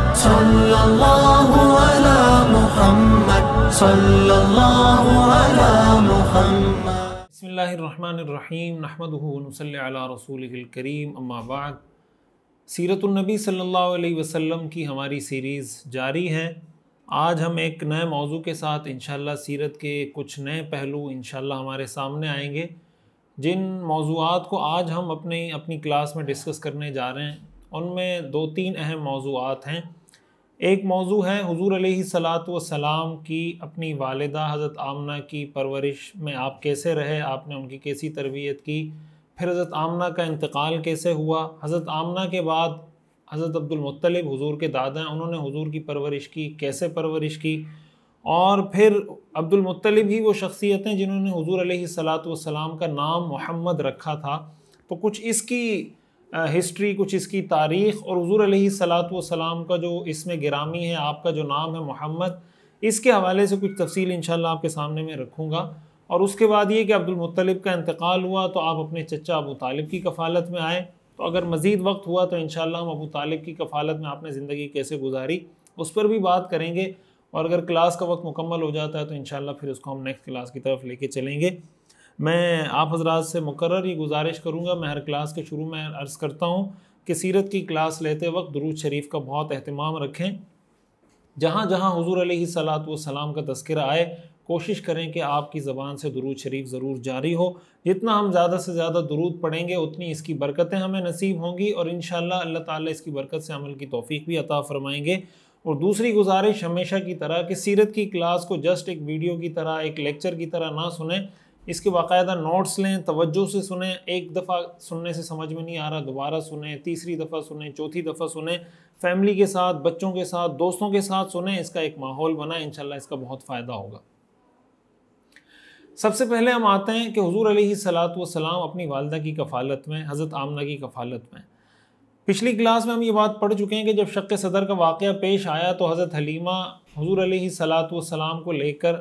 सल्लल्लाहु अला मुहम्मद, सल्लल्लाहु अला मुहम्मद। बिस्मिल्लाहिर्रहमानिर्रहीम, नहमदुहु व नुसल्ली अला रसूलिहिल करीम, अम्मा बाद। सीरतुन नबी सल्लल्लाहु अलैहि वसल्लम की हमारी सीरीज़ जारी है। आज हम एक नए मौजू के साथ इंशाअल्लाह सीरत के कुछ नए पहलू इंशाअल्लाह हमारे सामने आएंगे, जिन मौज़ूआत को आज हम अपनी क्लास में डिस्कस करने जा रहे हैं उनमें दो तीन अहम मौज़ूआत हैं। एक मौजू है हुज़ूर अलैहिस्सलातु वस्सलाम की अपनी वालिदा हज़रत आमना की परवरिश में आप कैसे रहे, आपने उनकी कैसी तरबियत की, फिर हज़रत आमना का इंतकाल कैसे हुआ, हज़रत आमना के बाद हज़रत अब्दुल मुत्तलिब हुज़ूर के दादा हैं, उन्होंने हुज़ूर की परवरिश की, कैसे परवरिश की, और फिर अब्दुल मुत्तलिब ही वो शख्सियत हैं जिन्होंने हुज़ूर अलैहिस्सलातु वस्सलाम का नाम मोहम्मद रखा था। तो कुछ इसकी हिस्ट्री, कुछ इसकी तारीख़ और हुज़ूर अलैहिस्सलातु वस्सलाम का जो इसमें गिरामी है, आपका जो नाम है मोहम्मद, इसके हवाले से कुछ तफसील इंशाअल्लाह आपके सामने मैं रखूँगा। और उसके बाद ये कि अब्दुल मुत्तलिब का इंतकाल हुआ तो आप अपने चचा अबू तालिब की कफ़ालत में आए। तो अगर मज़ीद वक्त हुआ तो इंशाअल्लाह हम अबू तालिब की कफ़ालत में आपने ज़िंदगी कैसे गुजारी उस पर भी बात करेंगे, और अगर क्लास का वक्त मुकम्मल हो जाता है तो इंशाअल्लाह फिर उसको हम नेक्स्ट क्लास की तरफ लेके चलेंगे। मैं आप हज़रात से मुकर्रर ये गुजारिश करूँगा, मैं हर क्लास के शुरू में अर्ज़ करता हूँ कि सीरत की क्लास लेते वक्त दुरूद शरीफ का बहुत अहतमाम रखें। जहाँ जहाँ हुज़ूर अलैहिस्सलातु वस्सलाम का तज़किरा आए कोशिश करें कि आपकी ज़बान से दुरूद शरीफ ज़रूर जारी हो। जितना हम ज़्यादा से ज़्यादा दुरूद पढ़ेंगे उतनी इसकी बरकतें हमें नसीब होंगी, और इंशाअल्लाह अल्लाह ताला इसकी बरकत से अमल की तौफ़ीक भी अता फ़रमाएंगे। और दूसरी गुजारिश हमेशा की तरह कि सीरत की क्लास को जस्ट एक वीडियो की तरह, एक लेक्चर की तरह ना सुने, इसके बाकायदा नोट्स लें, तवज्जो से सुने। एक दफ़ा सुनने से समझ में नहीं आ रहा दोबारा सुने, तीसरी दफ़ा सुने, चौथी दफ़ा सुने, फैमिली के साथ, बच्चों के साथ, दोस्तों के साथ सुने, इसका एक माहौल बना, इंशाअल्लाह इसका बहुत फ़ायदा होगा। सबसे पहले हम आते हैं कि हुज़ूर अलैहिस्सलातु वस्सलाम अपनी वालिदा की कफ़ालत में, हज़रत आमना की कफ़ालत में। पिछली क्लास में हम ये बात पढ़ चुके हैं कि जब शक़्क़ सदर का वाक़या पेश आया तो हज़रत हलीमा हुज़ूर अलैहिस्सलातु वस्सलाम को लेकर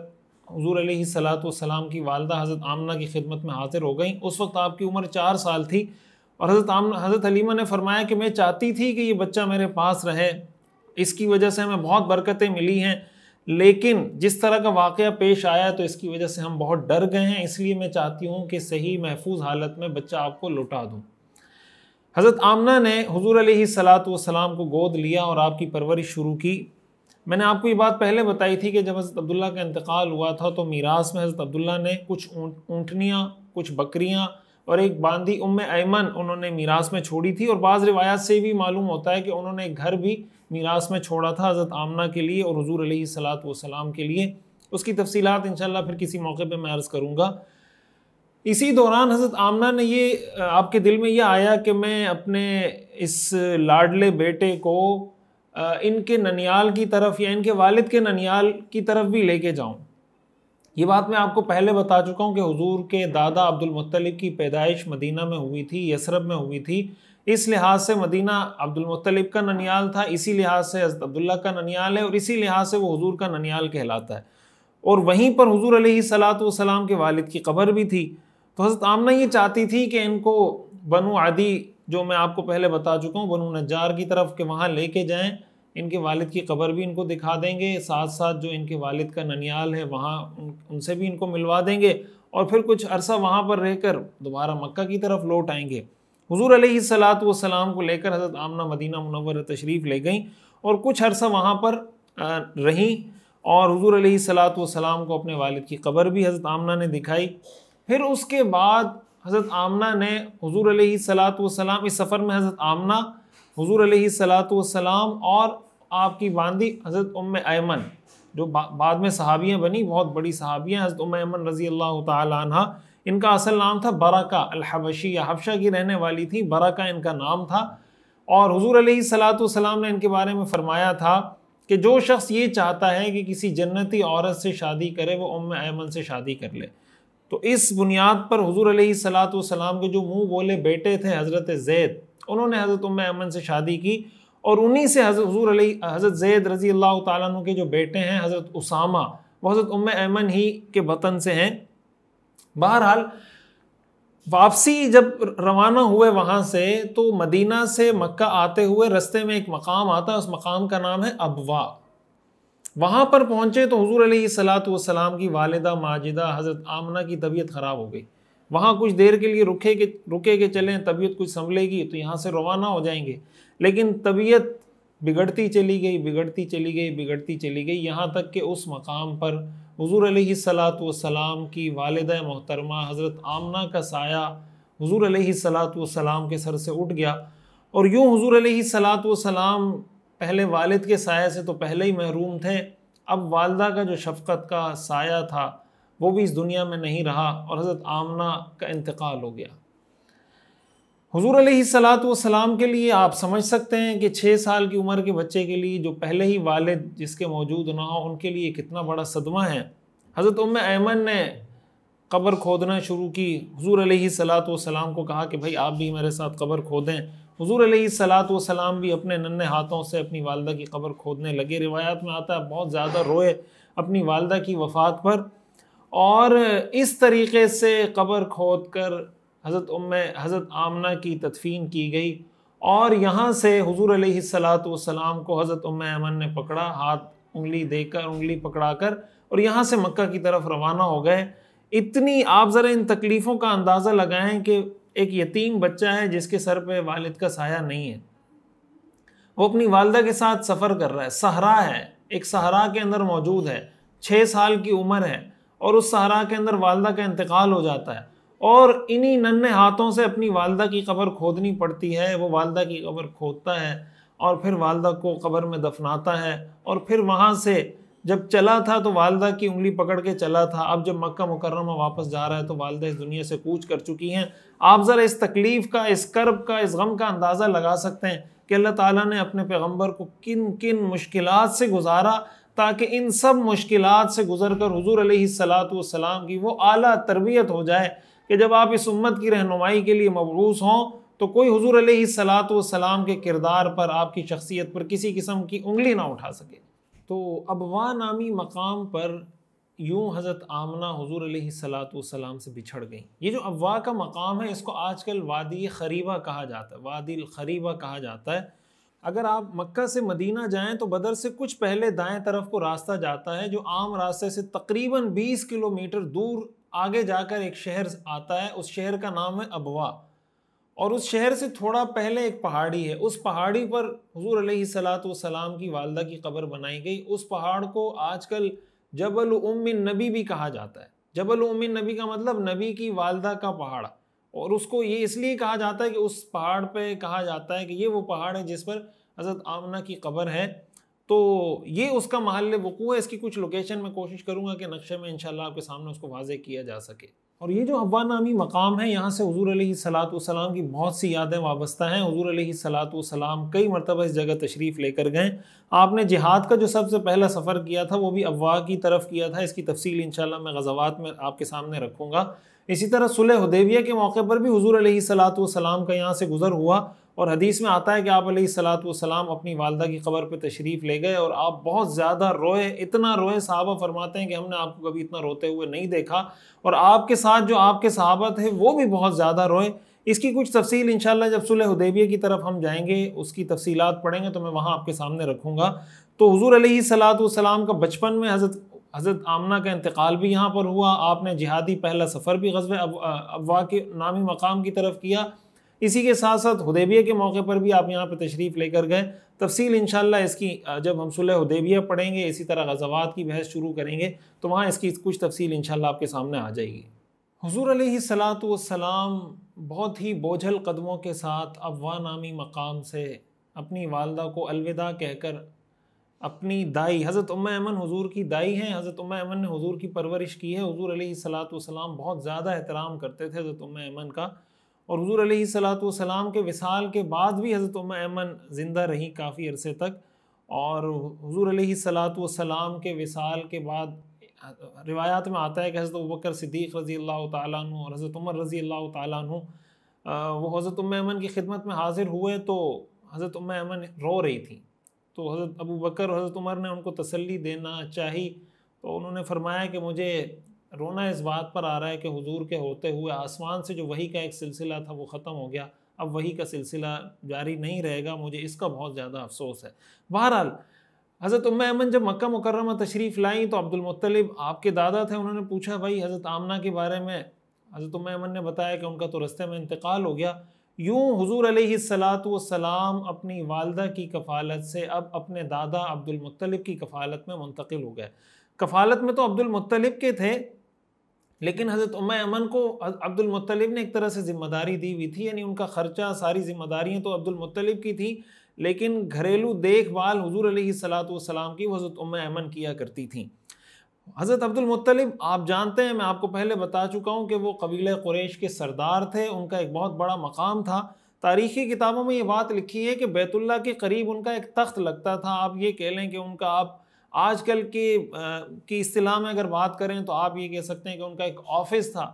हुज़ूर अलैहिस्सलातु वस्सलाम की वालिदा हज़रत आमना की खिदमत में हाज़िर हो गई। उस वक्त आपकी उम्र 4 साल थी, और हज़रत हलीमा ने फरमाया कि मैं चाहती थी कि ये बच्चा मेरे पास रहे, इसकी वजह से हमें बहुत बरकतें मिली हैं, लेकिन जिस तरह का वाक़या पेश आया तो इसकी वजह से हम बहुत डर गए हैं, इसलिए मैं चाहती हूँ कि सही महफूज हालत में बच्चा आपको लौटा दूँ। हज़रत आमना ने हुज़ूर अलैहिस्सलातु वस्सलाम को गोद लिया और आपकी परवरिश शुरू की। मैंने आपको ये बात पहले बताई थी कि जब हज़रत अब्दुल्ला का इंतकाल हुआ था तो मीरास में हज़रत अब्दुल्ला ने कुछ ऊँटनियाँ, कुछ बकरियाँ और एक बांदी उम्मे ऐमन उन्होंने मीरास में छोड़ी थी, और बाज़ रिवायात से भी मालूम होता है कि उन्होंने एक घर भी मीरास में छोड़ा था हज़रत आमना के लिए और हुज़ूर अलैहिस्सलातु वस्सलाम के लिए। उसकी तफसीलात इंशाअल्लाह फिर किसी मौके पर मैं अर्ज़ करूँगा। इसी दौरान हज़रत आमना ने ये आपके दिल में यह आया कि मैं अपने इस लाडले बेटे को इनके ननियाल की तरफ या इनके वालिद के ननियाल की तरफ भी लेके जाऊं। ये बात मैं आपको पहले बता चुका हूं कि हुजूर के दादा अब्दुल मुत्तलिब की पैदाइश मदीना में हुई थी, यसरब में हुई थी। इस लिहाज से मदीना अब्दुल मुत्तलिब का ननियाल था, इसी लिहाज से हज़रत अब्दुल्ला का ननियाल है, और इसी लिहाज से वो हुजूर का ननियाल कहलाता है। और वहीं पर हुजूर अलैहिस्सलातु वस्सलाम के वालिद की कब्र भी थी। तो हज़रत आमना ये चाहती थी कि इनको बनु अदी, जो मैं आपको पहले बता चुका हूँ, बनु नज्जार की तरफ के वहाँ लेके जाएं, इनके वालिद की कब्र भी इनको दिखा देंगे, साथ साथ जो इनके वालिद का ननियाल है वहाँ उनसे भी इनको मिलवा देंगे, और फिर कुछ अरसा वहाँ पर रहकर दोबारा मक्का की तरफ लौट आएंगे। हुजूर अलैहिस्सलातु वस्सलाम को लेकर हज़रत आमना मदीना मुनव्वरा तशरीफ़ ले गईं और कुछ अरसा वहाँ पर रहीं, और हुजूर अलैहिस्सलातु वस्सलाम को अपने वालिद की कब्र भी हज़रत आमना ने दिखाई। फिर उसके बाद हज़रत आमना ने हुजूर अलैहिस्सलातु वस्सलाम, इस सफ़र में हज़रत आमना, हुजूर अलैहिस्सलातु वस्सलाम और आपकी बांदी हज़रत उम्मे ऐमन, जो बाद में सहाबियाँ बनी, बहुत बड़ी सहाबियाँ, हज़रत उम्मे ऐमन रज़ी अल्लाह ताला अन्हा, इनका असल नाम था बरका अल-हबशी, या हबशा की रहने वाली थी, बरका इनका नाम था। और हुजूर अलैहिस्सलातु वस्सलाम ने इनके बारे में फ़रमाया था कि जो शख्स ये चाहता है कि किसी जन्नती औरत से शादी करे वो उम्मे ऐमन से शादी कर ले। तो इस बुनियाद पर हुजूर अलैहिस्सलातु वस्सलाम के जो मुँह बोले बेटे थे हज़रत ज़ैद, उन्होंने हज़रत उम्मे ऐमन से शादी की, और उन्हीं से हज़रत ज़ैद रज़ी अल्लाह ताला अन्हु के जो बेटे हैं हज़रत उसामा, वो हज़रत उम्मे ऐमन ही के वतन से हैं। बहरहाल वापसी जब रवाना हुए वहाँ से, तो मदीना से मक्का आते हुए रास्ते में एक मकाम आता है, उस मकाम का नाम है अबवा। वहाँ पर पहुँचे तो हुजूर अलैहिस्सलातु वस्सलाम की वालिदा माजिदा हज़रत आमना की तबीयत ख़राब हो गई। वहाँ कुछ देर के लिए रुके के चलें, तबीयत कुछ संभलेगी तो यहाँ से रवाना हो जाएंगे, लेकिन तबीयत बिगड़ती चली गई, बिगड़ती चली गई, बिगड़ती चली गई, यहाँ तक कि उस मकाम पर हुजूर अलैहिस्सलातु वस्सलाम की वालिदा मोहतरमा हज़रत आमना का साया हुजूर अलैहिस्सलातु वस्सलाम के सर से उठ गया। और यूँ हुजूर अलैहिस्सलातु वस्सलाम पहले वालिद के साया से तो पहले ही महरूम थे, अब वालदा का जो शफ़क़त का साया था वो भी इस दुनिया में नहीं रहा और हज़रत आमना का इंतकाल हो गया। हुजूर अलैहिस्सलातु वस्सलाम के लिए आप समझ सकते हैं कि 6 साल की उम्र के बच्चे के लिए जो पहले ही वालिद जिसके मौजूद ना हो, उनके लिए कितना बड़ा सदमा है। हज़रत उम्मे ऐमन ने कब्र खोदना शुरू की, हुजूर अलैहिस्सलातु वस्सलाम को कहा कि भाई आप भी मेरे साथ कब्र खोदें। हुजूर अलैहिस्सलातु वस्सलाम भी अपने नन्हे हाथों से अपनी वालदा की कब्र खोदने लगे। रिवायात में आता है बहुत ज़्यादा रोए अपनी वालदा की वफ़ात पर, और इस तरीक़े से कब्र खोद कर हज़रत आमना की तदफीन की गई। और यहाँ से हुजूर अलैहिस्सलातु वस्सलाम को हज़रत उम्मे ऐमन ने पकड़ा, हाथ उंगली देकर, उंगली पकड़ा कर, और यहाँ से मक्का की तरफ रवाना हो गए। इतनी आप ज़रा इन तकलीफ़ों का अंदाज़ा लगाएं कि एक यतीम बच्चा है जिसके सर पे वालिद का साया नहीं है, वो अपनी वालदा के साथ सफ़र कर रहा है, सहरा है, एक सहरा के अंदर मौजूद है, 6 साल की उम्र है, और उस सहरा के अंदर वालदा का इंतकाल हो जाता है, और इन्हीं नन्हे हाथों से अपनी वालदा की कब्र खोदनी पड़ती है। वो वालदा की कब्र खोदता है और फिर वालदा को कब्र में दफनाता है, और फिर वहाँ से जब चला था तो वालदा की उंगली पकड़ के चला था। अब जब मक्का मुकर्रमा वापस जा रहा है तो वालदा इस दुनिया से कूच कर चुकी हैं। आप ज़रा इस तकलीफ़ का, इस कर्ब का, इस गम का अंदाज़ा लगा सकते हैं कि अल्लाह ताला ने अपने पैगम्बर को किन किन मुश्किलात से गुजारा, ताकि इन सब मुश्किलात से गुजर कर हुजूर अलैहिस्सलातु वस्सलाम की वो आला तरबियत हो जाए कि जब आप इस उम्मत की रहनुमाई के लिए मबरूस हों तो कोई हुजूर अलैहिस्सलातु वस्सलाम के किरदार पर, आपकी शख्सियत पर किसी किस्म की उंगली ना उठा सके। तो अबवा नामी मकाम पर यूँ हज़रत आमना हुजूर अलैहिस्सलातु वस्सलाम से बिछड़ गई। ये जो अबवा का मकाम है इसको आजकल वादी खरीबा कहा जाता है, वादी खरीबा कहा जाता है। अगर आप मक्का से मदीना जाएं तो बदर से कुछ पहले दाएं तरफ को रास्ता जाता है, जो आम रास्ते से तकरीबन 20 किलोमीटर दूर आगे जाकर एक शहर आता है, उस शहर का नाम है अबवा। और उस शहर से थोड़ा पहले एक पहाड़ी है, उस पहाड़ी पर हुजूर अलैहिस्सलातु वस्सलाम की वालदा की कब्र बनाई गई। उस पहाड़ को आजकल जबल उम्मिन नबी भी कहा जाता है। जबल उम्मिन नबी का मतलब नबी की वालदा का पहाड़, और उसको ये इसलिए कहा जाता है कि उस पहाड़ पे कहा जाता है कि ये वो पहाड़ है जिस पर हज़रत आमना की कब्र है। तो ये उसका महल वक़ू है। इसकी कुछ लोकेशन मैं कोशिश करूँगा कि नक्शे में इंशाल्लाह आपके सामने उसको वाज़े किया जा सके। और ये जो अबवा नामी मकाम है, यहाँ से हुजूर अलैहिस्सलातु वस्सलाम की बहुत सी यादें वाबस्ता हैं। हुजूर अलैहिस्सलातु वस्सलाम कई मरतबा इस जगह तशरीफ़ लेकर गए। आपने जिहाद का जो सबसे पहला सफ़र किया था वो भी अबवा की तरफ किया था। इसकी तफसील इंशाल्लाह मैं ग़ज़वात में आपके सामने रखूँगा। इसी तरह सुलह हुदैबिया के मौके पर भी हुजूर अलैहिस्सलातु वस्सलाम का यहाँ से गुज़र हुआ, और हदीस में आता है कि आप अलैहिस्सलातु वस्सलाम अपनी वालदा की कब्र पे तशरीफ़ ले गए और आप बहुत ज़्यादा रोए, इतना रोए, सहाबा फरमाते हैं कि हमने आपको कभी इतना रोते हुए नहीं देखा, और आपके साथ जो आपके सहाबा थे वो भी बहुत ज़्यादा रोए। इसकी कुछ तफसील इंशाल्लाह जब सुलह हुदैबिया की तरफ हम जाएंगे, उसकी तफसीलात पढ़ेंगे तो मैं वहाँ आपके सामने रखूँगा। तो हुजूर अलैहिस्सलातु वस्सलाम का बचपन में हज़रत आमना का इंतकाल भी यहाँ पर हुआ। आपने जिहादी पहला सफ़र भी ग़ज़वे अबवा के नामी मकाम की तरफ किया। इसी के साथ साथ हुदैबिया के मौके पर भी आप यहाँ पर तशरीफ़ लेकर गए। तफसील इंशाल्लाह इसकी जब हम सुलह हुदैबिया पढ़ेंगे, इसी तरह ग़ज़वात की बहस शुरू करेंगे तो वहाँ इसकी कुछ तफसील इंशाल्लाह आपके सामने आ जाएगी। हुजूर अलैहिस्सलातु वस्सलाम बहुत ही बोझल कदमों के साथ अबवा नामी मकाम से अपनी वालदा को अलविदा कहकर अपनी दाई हज़रत उम्मे ऐमन हुजूर की दाई हैं। हज़रत उम्मे ऐमन ने हुजूर की परवरिश की है। हुजूर अलैहिस्सलातु वस्सलाम बहुत ज़्यादा एहतराम करते थे हज़रत उम्मे ऐमन का, और हुजूर अलैहिस्सलातु वस्सलाम के विसाल के बाद भी हज़रत उम्मे ऐमन ज़िंदा रही काफ़ी अरसे तक। और हुजूर अलैहिस्सलातु वस्सलाम के विसाल के बाद रिवायात में आता है कि हज़रत अबू बकर सिद्दीक़ रज़ी अल्लाह तआला अन्हु और हज़रत उमर रज़ी अल्लाह तआला अन्हु वो हज़रत उम्मे ऐमन की खिदमत में हाज़िर हुए तो हज़रत उम्मे ऐमन रो रही थी। तो हज़रत अबू बकर और हज़रत उमर ने उनको तसल्ली देना चाही, तो उन्होंने फरमाया कि मुझे रोना इस बात पर आ रहा है कि हुजूर के होते हुए आसमान से जो वही का एक सिलसिला था वो ख़त्म हो गया, अब वही का सिलसिला जारी नहीं रहेगा, मुझे इसका बहुत ज़्यादा अफसोस है। बहरहाल हज़रत उम्मे ऐमन जब मक्का मुकर्रमा तशरीफ़ लाई तो अब्दुल मुत्तलिब आपके दादा थे, उन्होंने पूछा भाई हज़रत आमना के बारे में। हज़रत उम्मे ऐमन ने बताया कि उनका तो रस्ते में इंतकाल हो गया। यूँ हुजूर अलैहिस्सलातु वस्सलाम अपनी वालदा की कफ़ालत से अब अपने दादा अब्दुल मुत्तलिब की कफ़ालत में मुंतकिल हो गए। कफ़ालत में तो अब्दुल मुत्तलिब के थे, लेकिन हज़रत उम्मे ऐमन को अब्दुल मुत्तलिब ने एक तरह से ज़िम्मेदारी दी हुई थी, यानी उनका ख़र्चा सारी ज़िम्मेदारियाँ तो अब्दुल मुत्तलिब की थी, लेकिन घरेलू देखभाल हुजूर अलैहिस्सलातु वस्सलाम की हज़रत उम्मे ऐमन किया करती थी। हज़रत अब्दुल मुत्तलिब आप जानते हैं, मैं आपको पहले बता चुका हूँ कि वो कबीले कुरैश के सरदार थे, उनका एक बहुत बड़ा मकाम था। तारीख़ी किताबों में ये बात लिखी है कि बैतुल्लाह के करीब उनका एक तख्त लगता था। आप ये कह लें कि उनका आप आजकल की इस्तिलाह में अगर बात करें तो आप ये कह सकते हैं कि उनका एक ऑफिस था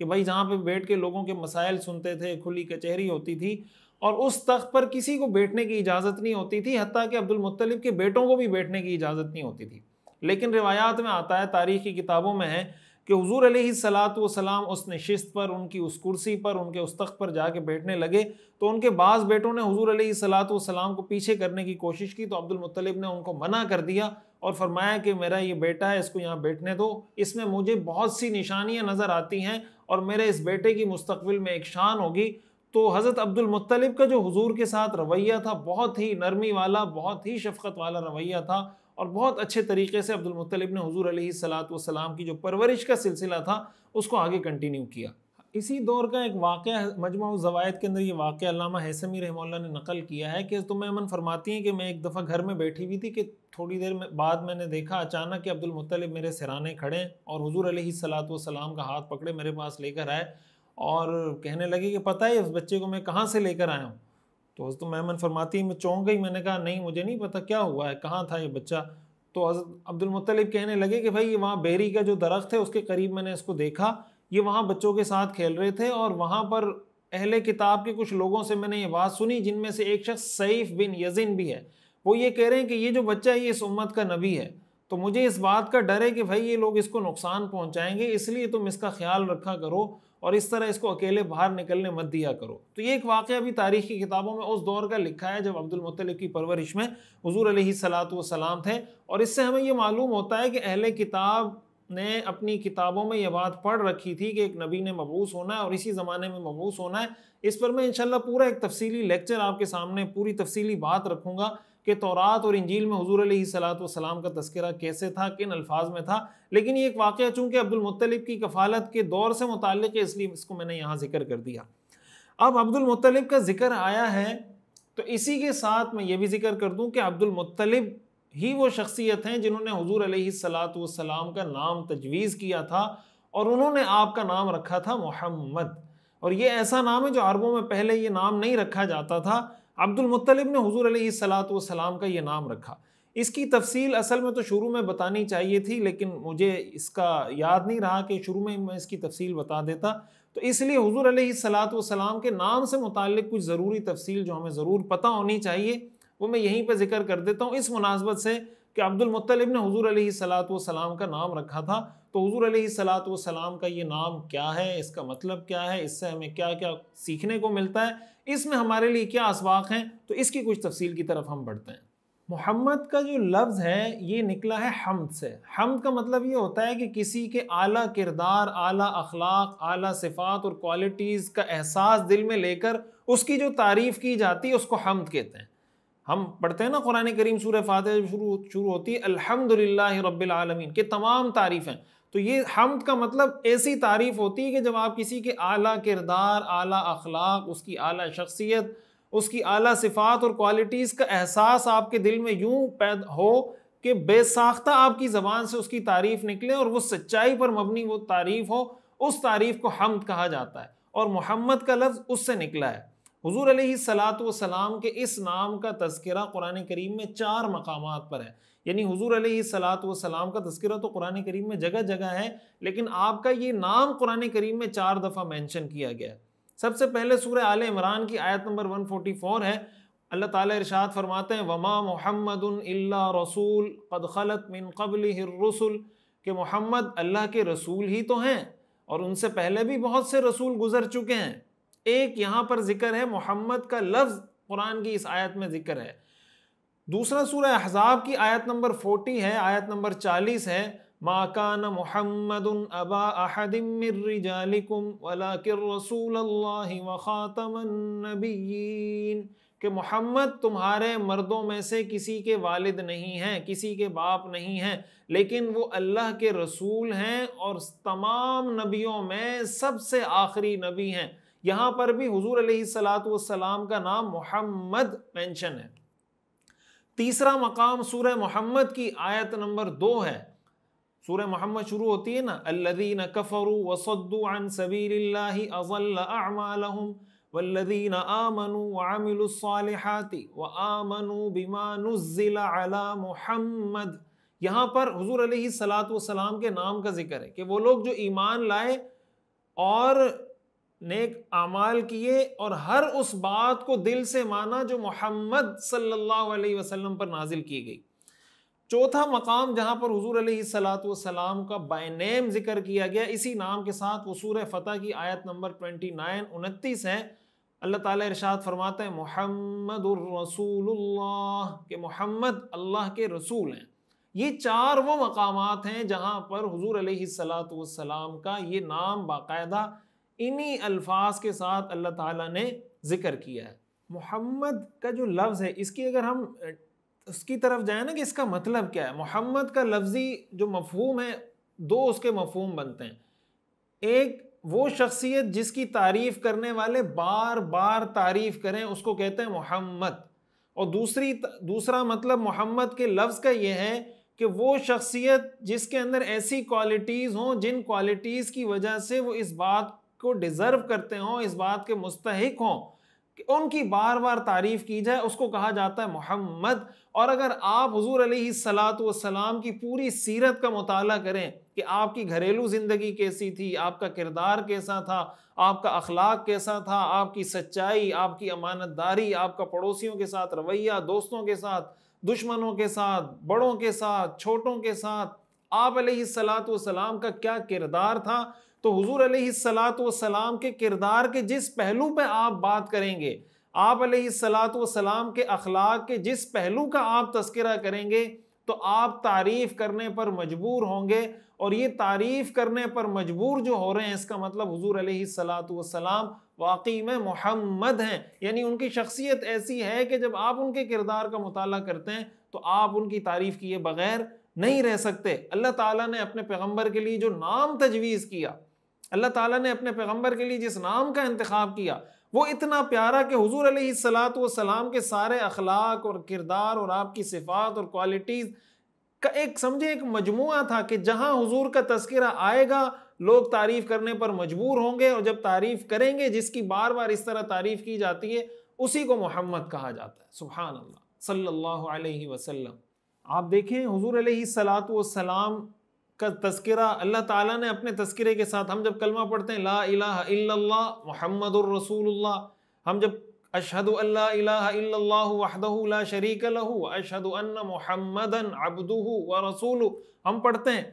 कि भाई जहाँ पे बैठ के लोगों के मसाइल सुनते थे, खुली कचहरी होती थी और उस तख्त पर किसी को बैठने की इजाज़त नहीं होती थी, हत्ता कि अब्दुल मुत्तलिब के बेटों को भी बैठने की इजाज़त नहीं होती थी। लेकिन रिवायात में आता है, तारीख़ की किताबों में है कि हुजूर अलैहिस्सलातु वस्सलाम उस नशिस्त पर, उनकी उस कुर्सी पर, उनके उस तख्त पर जाके बैठने लगे तो उनके बाज़ बेटों ने हुजूर अलैहिस्सलातु वस्सलाम को पीछे करने की कोशिश की, तो अब्दुल मुत्तलिब ने उनको मना कर दिया और फरमाया कि मेरा ये बेटा है, इसको यहाँ बैठने दो, इसमें मुझे बहुत सी निशानियाँ नज़र आती हैं और मेरे इस बेटे की मुस्तक़बिल में एक शान होगी। तो हज़रत अब्दुल मुत्तलिब का जो हुजूर के साथ रवैया था बहुत ही नरमी वाला, बहुत ही शफ़क़त वाला रवैया था और बहुत अच्छे तरीके से अब्दुल मुत्तलिब ने हुजूर अलैहिस्सलातु वस्सलाम की जो परवरिश का सिलसिला था उसको आगे कंटिन्यू किया। इसी दौर का एक वाक़या मजमू ज़वायद के अंदर ये वाक़या अल्लामा हैसमी रहमतुल्लाह ने नकल किया है कि उम्मे ऐमन फरमाती हैं कि मैं एक दफ़ा घर में बैठी हुई थी कि थोड़ी देर में बाद मैंने देखा अचानक कि अब्दुल मुत्तलिब मेरे सिराने खड़े और हुजूर अलैहिस्सलातु वस्सलाम का हाथ पकड़े मेरे पास लेकर आए और कहने लगे कि पता है उस बच्चे को मैं कहाँ से लेकर आया हूँ। तो हज़रत उम्मे ऐमन फरमाती है मैं चौंक गई, मैंने कहा नहीं मुझे नहीं पता क्या हुआ है, कहाँ था ये बच्चा। तो हज़रत अब्दुल मुत्तलिब कहने लगे कि भाई ये वहाँ बेरी का जो दरख्त है उसके करीब मैंने इसको देखा, ये वहाँ बच्चों के साथ खेल रहे थे और वहाँ पर अहले किताब के कुछ लोगों से मैंने ये बात सुनी, जिनमें से एक शख्स सईफ बिन यज़िन भी है। वो ये कह रहे हैं कि ये जो बच्चा है ये इस उम्मत का नबी है, तो मुझे इस बात का डर है कि भाई ये लोग इसको नुकसान पहुँचाएंगे, इसलिए तुम इसका ख्याल रखा करो और इस तरह इसको अकेले बाहर निकलने मत दिया करो। तो ये एक वाक़या भी तारीख़ की किताबों में उस दौर का लिखा है जब अब्दुल मुत्तलिब की परवरिश में हुजूर अलैहिस्सलातु वस्सलाम थे। और इससे हमें ये मालूम होता है कि अहले किताब ने अपनी किताबों में यह बात पढ़ रखी थी कि एक नबी ने मबऊस होना है और इसी ज़माने में मबऊस होना है। इस पर मैं इंशाल्लाह पूरा एक तफसीली लेक्चर आपके सामने पूरी तफसीली बात रखूँगा कि तौरात और इंजील में हुजूर अलैहिस्सलातु वस्सलाम का तज़किरा कैसे था, किन अल्फाज में था। लेकिन ये एक वाक़या चूँकि अब्दुल मुत्तलिब की कफ़ालत के दौर से मुताल्लिक़ है इसलिए इसको मैंने यहाँ ज़िक्र कर दिया। अब अब्दुल मुत्तलिब का ज़िक्र आया है तो इसी के साथ मैं ये भी ज़िक्र कर दूँ कि अब्दुल मुत्तलिब ही वो शख्सियत हैं जिन्होंने हुजूर अलैहिस्सलातु वस्सलाम का नाम तजवीज़ किया था और उन्होंने आपका नाम रखा था मोहम्मद। और ये ऐसा नाम है जो अरबों में पहले ये नाम नहीं रखा जाता था। अब्दुल मुत्तलिब ने हुजूर अलैहिस्सलातु वस्सलाम का ये नाम रखा। इसकी तफसील असल में तो शुरू में बतानी चाहिए थी, लेकिन मुझे इसका याद नहीं रहा कि शुरू में मैं इसकी तफसील बता देता, तो इसलिए हुजूर अलैहिस्सलातु वस्सलाम के नाम से मुताल्लिक़ कुछ ज़रूरी तफसील जो हमें ज़रूर पता होनी चाहिए वो मैं यहीं पर जिक्र कर देता हूँ इस मुनासबत से कि अब्दुल मुत्तलिब ने हुजूर अलैहिस्सलातु वस्सलाम का नाम रखा था। तो हुजूर अलैहिस्सलातु वस्सलाम का ये नाम क्या है, इसका मतलब क्या है, इससे हमें क्या क्या सीखने को मिलता है, इसमें हमारे लिए क्या असबाक हैं, तो इसकी कुछ तफसील की तरफ हम बढ़ते हैं। मोहम्मद का जो लफ्ज़ है ये निकला है हम्द से। हम्द का मतलब ये होता है कि किसी के आला किरदार, आला अखलाक, आला सिफ़ात और क्वालिटीज़ का एहसास दिल में लेकर उसकी जो तारीफ़ की जाती है उसको हम्द कहते हैं। हम पढ़ते हैं ना कुरान करीम सूरह फातिहा जब शुरू होती है अल्हम्दुलिल्लाहि रब्बिल आलमीन के तमाम तारीफ़ें, तो ये हम्द का मतलब ऐसी तारीफ़ होती है कि जब आप किसी के आला किरदार, आला अखलाक, उसकी आला शख्सियत, उसकी आला सिफ़ात और क्वालिटीज़ का एहसास आपके दिल में यूँ पैदा हो कि बेसाख्ता आपकी ज़बान से उसकी तारीफ़ निकले और वो सच्चाई पर मबनी वो तारीफ़ हो, उस तारीफ़ को हम्द कहा जाता है। और मोहम्मद का लफ्ज़ उससे निकला है। हुजूर अलैहिस्सलातु वस्सलाम के इस नाम का तज़किरा कुरान करीम में 4 मकामात पर है। यानी हुजूर अलैहिस्सलातु वस्सलाम का तज़किरा तो कुरान करीम में जगह जगह है, लेकिन आपका ये नाम कुरान करीम में 4 दफ़ा मेंशन किया गया है। सबसे पहले सूरह आले इमरान की आयत नंबर 144 है। अल्लाह ताला इरशाद फरमाते हैं वमा मुहम्मदुन इल्ला रसूल क़द खलत मिन क़ब्लिहिर रुसुल कि मोहम्मद अल्लाह के रसूल ही तो हैं और उनसे पहले भी बहुत से रसूल गुजर चुके हैं। एक यहाँ पर जिक्र है, मोहम्मद का लफ्ज़ कुरान की इस आयत में जिक्र है। दूसरा सूरह अहज़ाब की आयत नंबर 40 है, आयत नंबर 40 है, मा कान मुहम्मदुन अबा अहदिम मिर रिजालिकुम वलाकिन रसूलल्लाहि व खातमन नबिय्यीन, कि मोहम्मद तुम्हारे मर्दों में से किसी के वालिद नहीं हैं, किसी के बाप नहीं हैं, लेकिन वो अल्लाह के रसूल हैं और तमाम नबियों में सबसे आखिरी नबी हैं। यहाँ पर भी हुजूर अलैहिस्सलातु वस्सलाम का नाम मोहम्मद मेंशन है। तीसरा मकाम सूरह मोहम्मद की आयत नंबर 2 है। सूरह मोहम्मद शुरू होती है ना, अल्लज़ीना कफ़रू वसद्दू अन सबीलिल्लाहि अज़ल्ल अअमालहुम वल्लज़ीना आमनू वअमिलुस्सालिहाति वआमनू बिमा नुज़्ज़िला अला मुहम्मद। यहाँ पर हुजूर अलैहिस्सलातु वस्सलाम के नाम का जिक्र है कि वो लोग जो ईमान लाए और नेक आमाल किए और हर उस बात को दिल से माना जो मोहम्मद सल्लल्लाहु अलैहि वसल्लम पर नाजिल की गई। चौथा मकाम जहाँ पर हुजूर अलैहिस्सलातु वस्सलाम का बाय नेम जिक्र किया गया इसी नाम के साथ, वो सूरह फतह की आयत नंबर 29-29 है। अल्लाह ताला इरशाद फरमाता है मुहम्मदुर रसूलुल्लाह, के मोहम्मद अल्लाह के रसूल हैं। ये 4 वो मकामात हैं जहाँ पर हुजूर अलैहिस्सलातु वस्सलाम का ये नाम बाकायदा इन्हीं अल्फाज के साथ अल्लाह ताला ने जिक्र किया है। मोहम्मद का जो लफ्ज़ है, इसकी अगर हम उसकी तरफ जाए ना कि इसका मतलब क्या है, मोहम्मद का लफ्ज़ी जो मफ़हूम है, 2 उसके मफ़हूम बनते हैं। एक वो शख्सियत जिसकी तारीफ़ करने वाले बार बार तारीफ़ करें उसको कहते हैं मोहम्मद, और दूसरा मतलब मोहम्मद के लफ्ज़ का ये है कि वो शख्सियत जिसके अंदर ऐसी क्वालिटीज़ हों जिन क्वालिटीज़ की वजह से वो इस बात को डिज़र्व करते हों, इस बात के मुस्तहिक हों कि उनकी बार बार तारीफ़ की जाए, उसको कहा जाता है मोहम्मद। और अगर आप हुजूर अलैहिस्सलातु वस्सलाम की पूरी सीरत का मुताला करें कि आपकी घरेलू ज़िंदगी कैसी थी, आपका किरदार कैसा था, आपका अखलाक कैसा था, आपकी सच्चाई, आपकी अमानतदारी, आपका पड़ोसियों के साथ रवैया, दोस्तों के साथ, दुश्मनों के साथ, बड़ों के साथ, छोटों के साथ, आप अलैहिस्सलातु वस्सलाम का क्या किरदार था, तो हुजूर अलैहिस्सलातु वस्सलाम के किरदार के जिस पहलू पे आप बात करेंगे, आप अलैहिस्सलातु वस्सलाम के अखलाक के जिस पहलू का आप तस्करा करेंगे, तो आप तारीफ़ करने पर मजबूर होंगे। और ये तारीफ़ करने पर मजबूर जो हो रहे हैं, इसका मतलब हुजूर अलैहिस्सलातु वस्सलाम वाकई में मोहम्मद हैं, यानी उनकी शख्सियत ऐसी है कि जब आप उनके किरदार का मुताला करते हैं तो आप उनकी तारीफ़ किए बग़ैर नहीं रह सकते। अल्लाह ताला ने अपने पैगम्बर के लिए जो नाम तजवीज़ किया, अल्लाह ताला ने अपने पैगम्बर के लिए जिस नाम का इंतखाब किया, वो इतना प्यारा कि हुजूर अलैहिस्सलातु वस्सलाम के सारे अखलाक और किरदार और आपकी सिफ़ात और क्वालिटीज़ का एक समझे एक मजमुआ था कि जहाँ हुजूर का तज़किरा आएगा लोग तारीफ़ करने पर मजबूर होंगे, और जब तारीफ़ करेंगे जिसकी बार बार इस तरह तारीफ़ की जाती है उसी को मोहम्मद कहा जाता है। सुभान अल्लाह सल्लल्लाहु अलैहि वसल्लम। आप देखें हुजूर अलैहिस्सलातु वस्सलाम का तज़किरा अल्लाह ताला ने अपने तज़किरे के साथ, हम जब कलमा पढ़ते हैं ला इलाहा इल्लल्लाह मुहम्मदुर रसूलुल्लाह, हम जब अशहदु अल्ला इलाहा इल्लल्लाहु वहदहु ला शरीका लहू अशहदु अन्ना मुहम्मदन अब्दुहु व रसूलुहु हम पढ़ते हैं।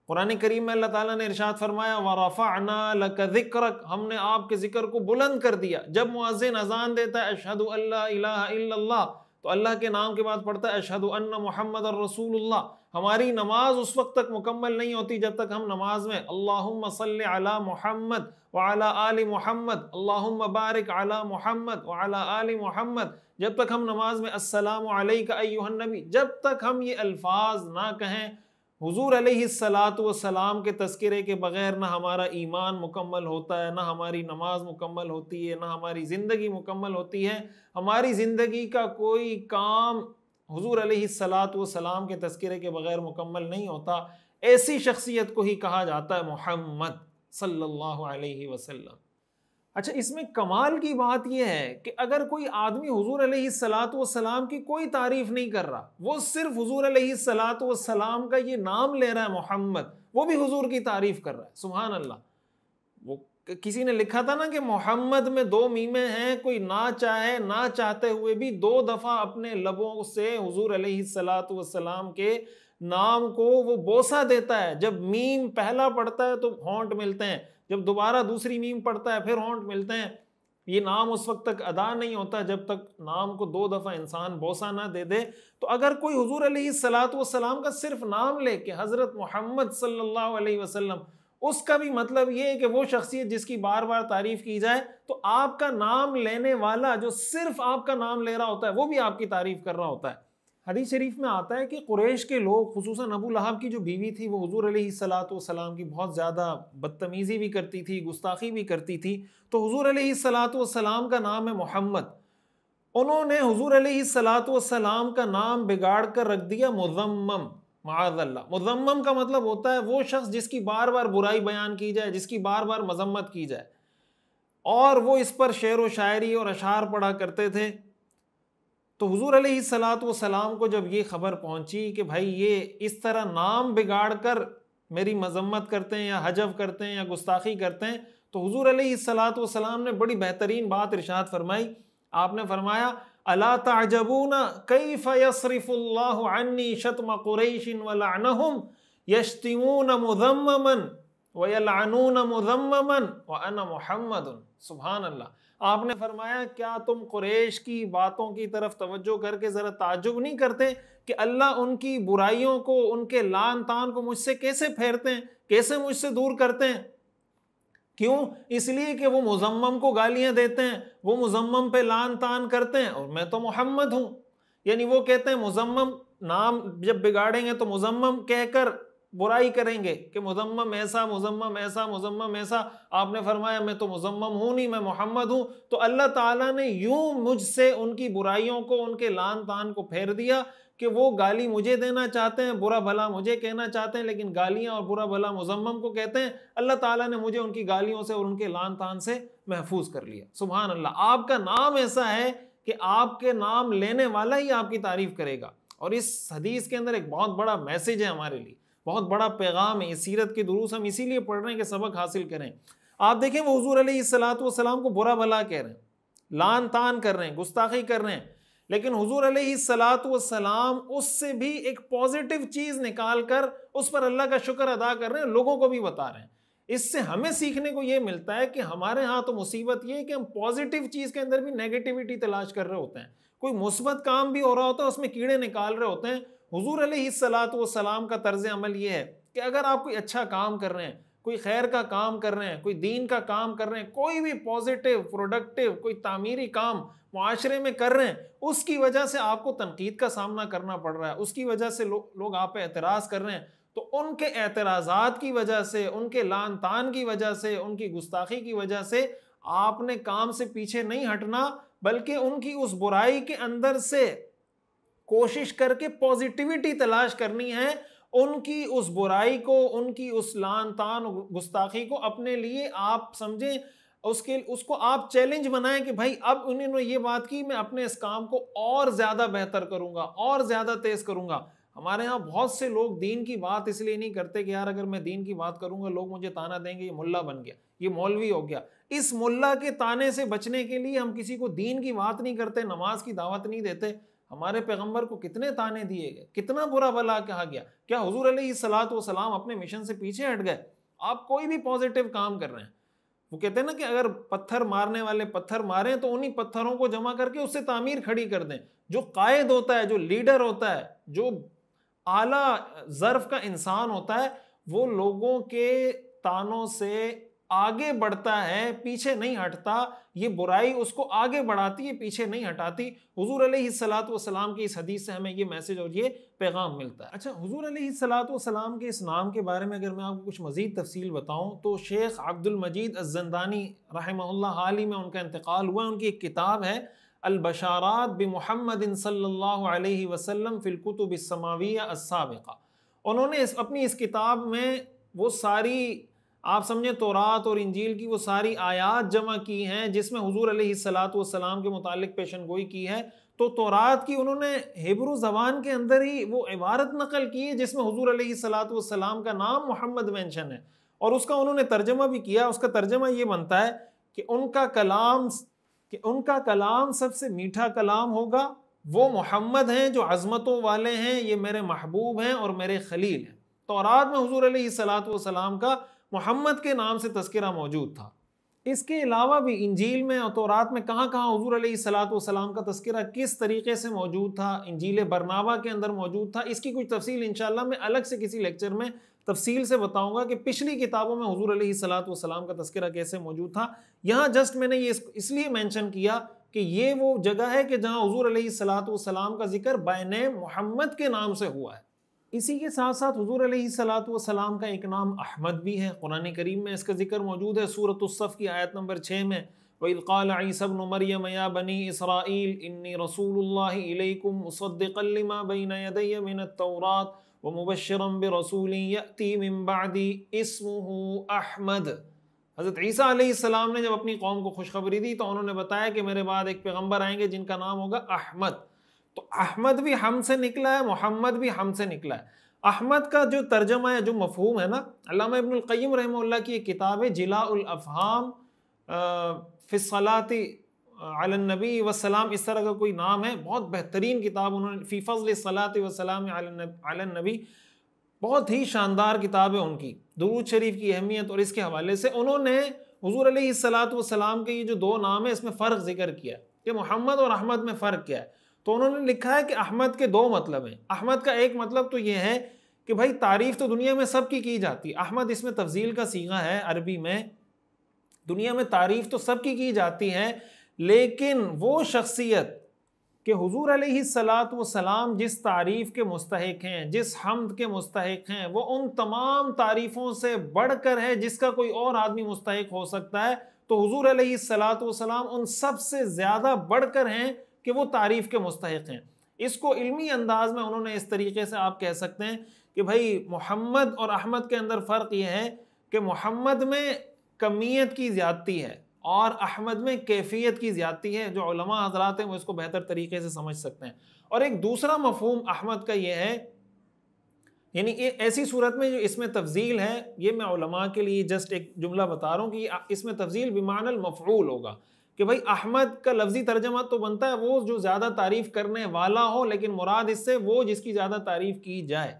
कुरान करीम में अल्लाह ताला ने इरशाद फरमाया व रफ़अना लका ज़िक्रक, हमने आपके ज़िक्र को बुलंद कर दिया। जब मुअज़्ज़िन अज़ान देता है अशहदु अल्ला इलाहा इल्लल्लाह, तो अल्लाह के नाम के बाद पढ़ता है अशहदु अन्ना मुहम्मदर रसूलुल्लाह। हमारी नमाज उस वक्त तक मुकम्मल नहीं होती जब तक हम नमाज में अल्लाहुम्मा सल्लि अला मुहम्मद व अला आलि मुहम्मद, अल्लाहुम्मा बारिक अला मुहम्मद व अला आलि मुहम्मद, जब तक हम नमाज में अस्सलामु अलैका अय्युहन नबी, जब तक हम ये अल्फाज ना कहें हुजूर अलैहिस्सलातु वस्सलाम के तज़किरे के बग़ैर ना हमारा ईमान मुकम्मल होता है, ना हमारी नमाज मुकम्मल होती है, ना हमारी ज़िंदगी मुकम्मल होती है। हमारी ज़िंदगी का कोई काम हुजूर अलैहिस्सलातु वस्सलाम के तज़किरे के बग़ैर मुकम्मल नहीं होता। ऐसी शख्सियत को ही कहा जाता है मोहम्मद सल्लल्लाहु अलैहि वसल्लम। अच्छा, इसमें कमाल की बात यह है कि अगर कोई आदमी हुजूर अलैहिस्सलातु वस्सलाम की कोई तारीफ़ नहीं कर रहा, वो सिर्फ हुजूर अलैहिस्सलातु वस्सलाम का ये नाम ले रहा है मोहम्मद, वो भी हुजूर की तारीफ़ कर रहा है। सुभान अल्लाह। वो किसी ने लिखा था ना कि मोहम्मद में 2 मीमें हैं, कोई ना चाहे ना चाहते हुए भी 2 दफ़ा अपने लबों से हुजूर अलैहिस्सलातु वस्सलाम के नाम को वो बोसा देता है। जब मीम पहला पढ़ता है तो होंठ मिलते हैं, जब दोबारा दूसरी मीम पढ़ता है फिर होंठ मिलते हैं। ये नाम उस वक्त तक अदा नहीं होता जब तक नाम को 2 दफ़ा इंसान बोसा ना दे दे। तो अगर कोई हुजूर अलैहिस्सलातु वस्सलाम का सिर्फ नाम लेके हज़रत मोहम्मद सल्लल्लाहु अलैहि वसल्लम, उसका भी मतलब ये है कि वो शख्सियत जिसकी बार बार तारीफ़ की जाए, तो आपका नाम लेने वाला जो सिर्फ आपका नाम ले रहा होता है वो भी आपकी तारीफ़ कर रहा होता है। हदीस शरीफ में आता है कि कुरैश के लोग, खुसूसन अबू लहब की जो बीवी थी, वो हुजूर अलैहिस्सलातु वस्सलाम की बहुत ज़्यादा बदतमीज़ी भी करती थी, गुस्ताखी भी करती थी। तो हुजूर अलैहिस्सलातु वस्सलाम का नाम है मोहम्मद, उन्होंने हुजूर अलैहिस्सलातु वस्सलाम का नाम बिगाड़ कर रख दिया मुज़म्मम। माअज़ल्लाह, मुज़म्मम का मतलब होता है वो शख्स जिसकी बार बार बुराई बयान की जाए, जिसकी बार बार मजम्मत की जाए। और वो इस पर शेर व शायरी और अशार पढ़ा करते थे। तो हुजूर अलैहिस्सलातु वस्सलाम को जब ये खबर पहुंची कि भाई ये इस तरह नाम बिगाड़ कर मेरी मजम्मत करते हैं या हजव करते हैं या गुस्ताखी करते हैं, तो हुजूर अलैहिस्सलातु वस्सलाम ने बड़ी बेहतरीन बात इरशाद फरमाई। आपने फरमाया, अला ताजबूना कैफ यसरिफुल्लाहु अन्नी शतम कुरैशिन व लअनहुम यश्तिमून मुज़म्ममन व यलअनून मुज़म्ममन व अना मुहम्मदुन। सुभान अल्लाह। आपने फरमाया, क्या तुम कुरैश की बातों की तरफ तवज्जो करके ज़रा ताजुब नहीं करते कि अल्लाह उनकी बुराइयों को, उनके लान तान को मुझसे कैसे फेरते हैं, कैसे मुझसे दूर करते हैं। क्यों? इसलिए कि वो मुज़म्मम को गालियां देते हैं, वो मुज़म्मम पे लान तान करते हैं, और मैं तो मोहम्मद हूँ। यानी वो कहते हैं मुज़म्मम नाम जब बिगाड़ेंगे तो मुज़म्मम कहकर बुराई करेंगे कि मुज़म्मम ऐसा, मुज़म्मम ऐसा, मुज़म्मम ऐसा। आपने फरमाया मैं तो मुज़म्मम हूँ नहीं, मैं मोहम्मद हूँ। तो अल्लाह ताला ने यूं मुझसे उनकी बुराइयों को, उनके लान तान को फेर दिया कि वो गाली मुझे देना चाहते हैं, बुरा भला मुझे कहना चाहते हैं, लेकिन गालियाँ और बुरा भला मुज़म्मम को कहते हैं। अल्लाह ताला ने मुझे उनकी गालियों से और उनके लान तान से महफूज कर लिया। सुभान अल्लाह। आपका नाम ऐसा है कि आपके नाम लेने वाला ही आपकी तारीफ करेगा। और इस हदीस के अंदर एक बहुत बड़ा मैसेज है हमारे लिए, बहुत बड़ा पैगाम है। इस सीरत के दुरूस हम इसीलिए पढ़ रहे हैं कि सबक हासिल करें। आप देखें, वो हुजूर अलैहिस्सलातु वस्सलाम को बुरा भला कह रहे हैं, लान तान कर रहे हैं, गुस्ताखी कर रहे हैं, लेकिन हुजूर अलैहिस्सलातु वस्सलाम उससे भी एक पॉजिटिव चीज़ निकाल कर उस पर अल्लाह का शुक्र अदा कर रहे हैं, लोगों को भी बता रहे हैं। इससे हमें सीखने को ये मिलता है कि हमारे यहाँ तो मुसीबत ये है कि हम पॉजिटिव चीज़ के अंदर भी नेगेटिविटी तलाश कर रहे होते हैं। कोई मुस्बत काम भी हो रहा होता है, उसमें कीड़े निकाल रहे होते हैं। हुजूर अलैहिस्सलातु वस्सलाम का तर्ज अमल ये है कि अगर आप कोई अच्छा काम कर रहे हैं, कोई खैर का काम कर रहे हैं, कोई दीन का काम कर रहे हैं, कोई भी पॉजिटिव, प्रोडक्टिव, कोई तामीरी काम मुआशरे में कर रहे हैं, उसकी वजह से आपको तनकीद का सामना करना पड़ रहा है, उसकी वजह से लोग आप पे एतराज़ कर रहे हैं, तो उनके एतराज़ात की वजह से, उनके लान तान की वजह से, उनकी गुस्ताखी की वजह से आपने काम से पीछे नहीं हटना, बल्कि उनकी उस बुराई के अंदर से कोशिश करके पॉजिटिविटी तलाश करनी है। उनकी उस बुराई को, उनकी उस लान तान गुस्ताखी को अपने लिए आप समझें, उसको आप चैलेंज बनाएं कि भाई अब उन्होंने ये बात की, मैं अपने इस काम को और ज़्यादा बेहतर करूँगा, और ज़्यादा तेज़ करूँगा। हमारे यहाँ बहुत से लोग दीन की बात इसलिए नहीं करते कि यार अगर मैं दीन की बात करूँगा लोग मुझे ताना देंगे, ये मुल्ला बन गया, ये मौलवी हो गया। इस मुल्ला के ताने से बचने के लिए हम किसी को दीन की बात नहीं करते, नमाज की दावत नहीं देते। हमारे पैगंबर को कितने ताने दिए गए, कितना बुरा भला कहा गया। क्या हुजूर अलैहिस्सलातु वस्सलाम अपने मिशन से पीछे हट गए? आप कोई भी पॉजिटिव काम कर रहे हैं, वो कहते हैं ना कि अगर पत्थर मारने वाले पत्थर मारें तो उन्हीं पत्थरों को जमा करके उससे तामीर खड़ी कर दें। जो कायद होता है, जो लीडर होता है, जो आला ज़र्फ का इंसान होता है, वो लोगों के तानों से आगे बढ़ता है, पीछे नहीं हटता। ये बुराई उसको आगे बढ़ाती है, पीछे नहीं हटाती। हुजूर अलैहिस्सलातु वस्सलाम की इस हदीस से हमें ये मैसेज और ये पैगाम मिलता है। अच्छा, हुजूर अलैहिस्सलातु वस्सलाम के इस नाम के बारे में अगर मैं आपको कुछ मज़ीद तफसील बताऊँ तो शेख अब्दुल मजीद अज़्ज़ंदानी रहमहुल्लाह, हाल ही में उनका इंतकाल हुआ। उनकी एक किताब है अल बशारात बि मुहम्मदिन सल्लल्लाहु अलैहि वसल्लम फिल कुतुब अस्समाविय्या अस्साबिक़ा। उन्होंने अपनी इस किताब में वो सारी, आप समझें, तौरात और इंजील की वो सारी आयात जमा की हैं जिसमें हुजूर अलैहिस्सलातु वस्सलाम के मुतालिक पेशन गोई की है। तो तौरात की उन्होंने हिब्रू ज़बान के अंदर ही वो इबारत नकल की है जिसमें हुजूर अलैहिस्सलातु वस्सलाम का नाम मोहम्मद मेंशन है, और उसका उन्होंने तर्जमा भी किया। उसका तर्जमा ये बनता है कि उनका कलाम सबसे मीठा कलाम होगा वो मोहम्मद हैं जो अज़मतों वाले हैं, ये मेरे महबूब हैं और मेरे खलील हैं। तौरात में हुज़ूर अलैहिस्सलातु वस्सलाम का मोहम्मद के नाम से तज़किरा मौजूद था। इसके अलावा भी इंजील में और तौरात में कहाँ कहाँ हुज़ूर अलैहिस्सलातु वस्सलाम का तज़किरा किस तरीके से मौजूद था, इंजील बरनाबा के अंदर मौजूद था, इसकी कुछ तफसील इंशाअल्लाह मैं अलग से किसी लेक्चर में तफसील से बताऊंगा कि पिछली किताबों में हुज़ूर अलैहिस्सलातु वस्सलाम का तज़किरा कैसे मौजूद था। यहाँ जस्ट मैंने ये इसलिए मेंशन किया कि ये वो जगह है कि जहाँ हुज़ूर अलैहिस्सलातु वस्सलाम का जिक्र बायने मोहम्मद के नाम से हुआ है। इसी के साथ साथ हुज़ूर अलैहिस्सलातु वस्सलाम का एक नाम अहमद भी है। कुरान करीम में इसका जिक्र मौजूद है सूरत सफ़ की आयत नंबर 6 में, वइज़ क़ाल ईसा इब्नु मरियम या बनी इसराईल इन्नी रसूलुल्लाहि इलैकुम मुसद्दिक़न लिमा बैन यदैय मिनत तौरात व मुबश्शिरन बिरसूलिन यअती मिन बअदी इस्मुहु अहमद। हज़रत ईसा अलैहिस्सलाम ने जब अपनी कौम को खुशखबरी दी तो उन्होंने बताया कि मेरे बाद एक पैगम्बर आएंगे जिनका नाम होगा अहमद। तो अहमद भी हम से निकला है, मोहम्मद भी हम से निकला है। अहमद का जो तर्जमा है, जो मफहूम है ना, अल्लामा इब्नुल क़य्यिम रहमहुल्लाह की एक किताब है जिलाउल अफ़हाम फ़ी सलाती अलन नबी वस्सलाम, इस तरह का कोई नाम है, बहुत बेहतरीन किताब उन्होंने, फ़ी फ़ज़्ल सलाती वस्सलाम अलन नबी, बहुत ही शानदार किताब है उनकी, दुरूद शरीफ की अहमियत और इसके हवाले से उन्होंने हुज़ूर अलैहिस्सलातु वस्सलाम के ये जो दो नाम है इसमें फ़र्क ज़िक्र किया कि मोहम्मद और अहमद में फ़र्क क्या है। तो उन्होंने लिखा है कि अहमद के दो मतलब हैं। अहमद का एक मतलब तो ये है कि भाई तारीफ़ तो दुनिया में सबकी की जाती है, अहमद इसमें तफ़ज़ील का सीगा है अरबी में, दुनिया में तारीफ़ तो सबकी की जाती है, लेकिन वो शख्सियत कि हुज़ूर अलैहिस्सलातु वस्सलाम जिस तारीफ़ के मुस्तहिक हैं, जिस हम्द के मुस्तहिक हैं, वो उन तमाम तारीफ़ों से बढ़कर है जिसका कोई और आदमी मुस्तहिक हो सकता है। तो हुज़ूर अलैहिस्सलातु वस्सलाम उन सब से ज़्यादा बढ़कर हैं कि वो तारीफ़ के मुस्तहिक हैं। इसको इल्मी अंदाज में उन्होंने इस तरीके से आप कह सकते हैं कि भाई मोहम्मद और अहमद के अंदर फ़र्क ये है कि मोहम्मद में कमियत की ज़्यादती है और अहमद में कैफियत की ज़्यादती है। जो उलमा हज़रात हैं वो इसको बेहतर तरीके से समझ सकते हैं। और एक दूसरा मफ़हूम अहमद का ये है, यानी ऐसी सूरत में जो इसमें तफ़ज़ील है, ये मैं उलमा के लिए जस्ट एक जुमला बता रहा हूँ कि इसमें तफ़ज़ील बिमानल मफ़ऊल होगा कि भाई अहमद का लफ्ज़ी तर्जमा तो बनता है वो जो ज़्यादा तारीफ़ करने वाला हो, लेकिन मुराद इससे वो जिसकी ज़्यादा तारीफ़ की जाए।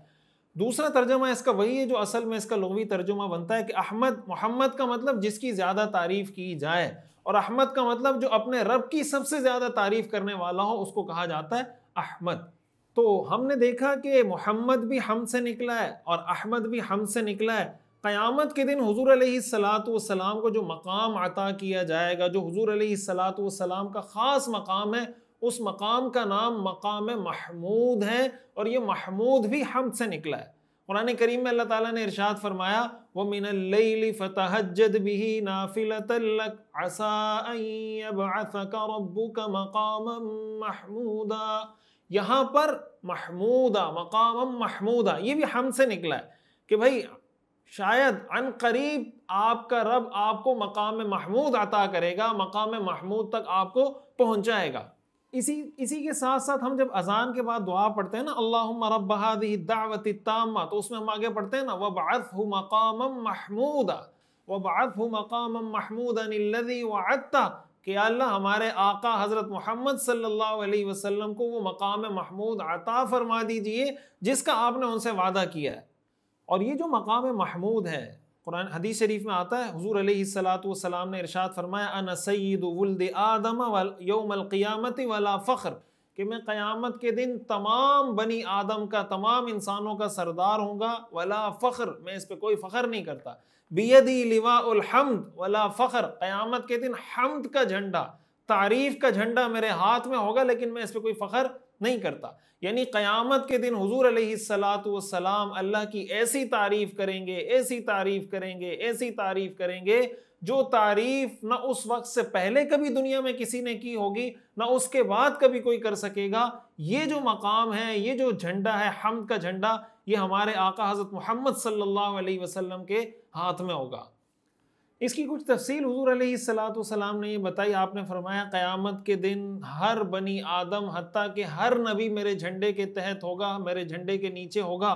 दूसरा तर्जमा इसका वही है जो असल में इसका लुग़वी तर्जुमा बनता है कि अहमद, मोहम्मद का मतलब जिसकी ज़्यादा तारीफ़ की जाए, और अहमद का मतलब जो अपने रब की सबसे ज़्यादा तारीफ़ करने वाला हो उसको कहा जाता है अहमद। तो हमने देखा कि मोहम्मद भी हम से निकला है और अहमद भी हम से निकला है। क़यामत के दिन हुज़ूर अलैहिस्सलातु वस्सलाम को जो मकाम अता किया जाएगा, जो हुज़ूर अलैहिस्सलातु वस्सलाम का ख़ास मकाम है, उस मकाम का नाम मकाम महमूद है और ये महमूद भी हम से निकला है। कुरान करीम में अल्लाह ताला ने इरशाद फरमाया, व मिनल लैलि फतहज्जद बिही नाफिलतन लक असा अन यबअसका रब्बुका मकामम महमूदा। यहाँ पर महमूदा, मकामम महमूदा, ये भी हम से निकला है कि भाई शायद अन करीब आपका रब आपको मकाम महमूद अता करेगा, मकाम महमूद तक आपको पहुँचाएगा। इसी के साथ साथ हम जब अजान के बाद दुआ पढ़ते हैं ना, अल्लाहुम्मा रब्ब हादिहि दावति ताम्मा, तो उसमें हम आगे पढ़ते हैं ना, वबअथहु मकामम महमूदा, वबअथहु मकामम महमूदन अल्लज़ी वअदता, कि अल्लाह हमारे आका हज़रत मोहम्मद सल्लल्लाहु अलैहि वसल्लम को वो मकाम महमूद अता फरमा दीजिए जिसका आपने उनसे वादा किया है। और ये जो मकाम महमूद है, कुरान हदीस शरीफ में आता है, हुज़ूर अलैहिस्सलातु वस्सलाम ने इरशाद फरमाया, अना सय्यिदु वुल्द आदम यौमल क़ियामति वला फ़ख्र, कि मैं क़यामत के दिन तमाम बनी आदम का, तमाम इंसानों का सरदार होगा, वला फ़ख्र, मैं इस पर कोई फ़ख्र नहीं करता, बियदी लिवाउल हम्द वला फ़ख्र, क़यामत के दिन हम्द का झंडा, तारीफ़ का झंडा मेरे हाथ में होगा, लेकिन मैं इस पर कोई फ़ख्र नहीं करता। यानी क़यामत के दिन हुज़ूर अलैहिस्सलातु वस्सलाम अल्लाह की ऐसी तारीफ़ करेंगे, ऐसी तारीफ़ करेंगे, ऐसी तारीफ़ करेंगे, जो तारीफ़ ना उस वक्त से पहले कभी दुनिया में किसी ने की होगी, ना उसके बाद कभी कोई कर सकेगा। ये जो मकाम है, ये जो झंडा है, हम्द का झंडा, ये हमारे आका हज़रत मोहम्मद सल्लल्लाहु अलैहि वसल्लम के हाथ में होगा। इसकी कुछ तफसील हुज़ूर अलैहिस्सलातु वस्सलाम ने ये बताई। आपने फरमाया, क़यामत के दिन हर बनी आदम, हत्ता कि हर नबी मेरे झंडे के तहत होगा, मेरे झंडे के नीचे होगा।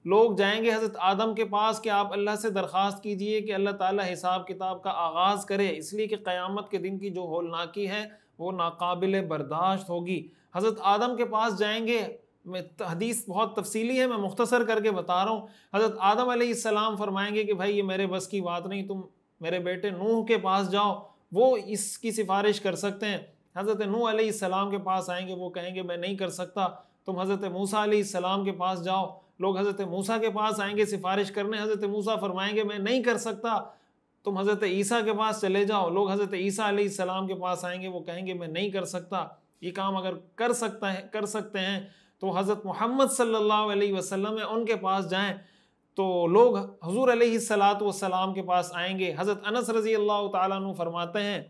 लोग जाएंगे हज़रत आदम के पास कि आप अल्लाह से दरख्वास्त कीजिए कि अल्लाह ताला हिसाब किताब का आगाज़ करे, इसलिए कि क़यामत के दिन की जो होलनाकी है वो नाकाबिल बर्दाश्त होगी। हज़रत आदम के पास जाएंगे। मैं हदीस बहुत तफसीली है, मैं मुख्तसर करके बता रहा हूँ। हज़रत आदम अलैहिस्सलाम फरमाएंगे कि भाई ये मेरे बस की बात नहीं, तुम मेरे बेटे नूह के पास जाओ, वो इसकी सिफारिश कर सकते हैं। हज़रत नूह अलैहिस्सलाम के पास आएंगे, वो कहेंगे मैं नहीं कर सकता। तुम हज़रत मूसा अलैहिस्सलाम के पास जाओ, लोग हज़रत मूसा के पास आएंगे सिफारिश करने, हज़रत मूसा फरमाएंगे मैं नहीं कर सकता। तुम हज़रत ईसा के पास चले जाओ, लोग हज़रत ईसा अलैहिस्सलाम के पास आएंगे, वो कहेंगे मैं नहीं कर सकता। ये काम अगर कर सकते हैं तो हज़रत मोहम्मद सल्लल्लाहु अलैहि वसल्लम है, उनके पास जाएं। तो लोग हुज़ूर अलैहिस्सलातु वस्सलाम के पास आएंगे। हज़रत अनस रज़ी अल्लाह ताला अन्हु फरमाते हैं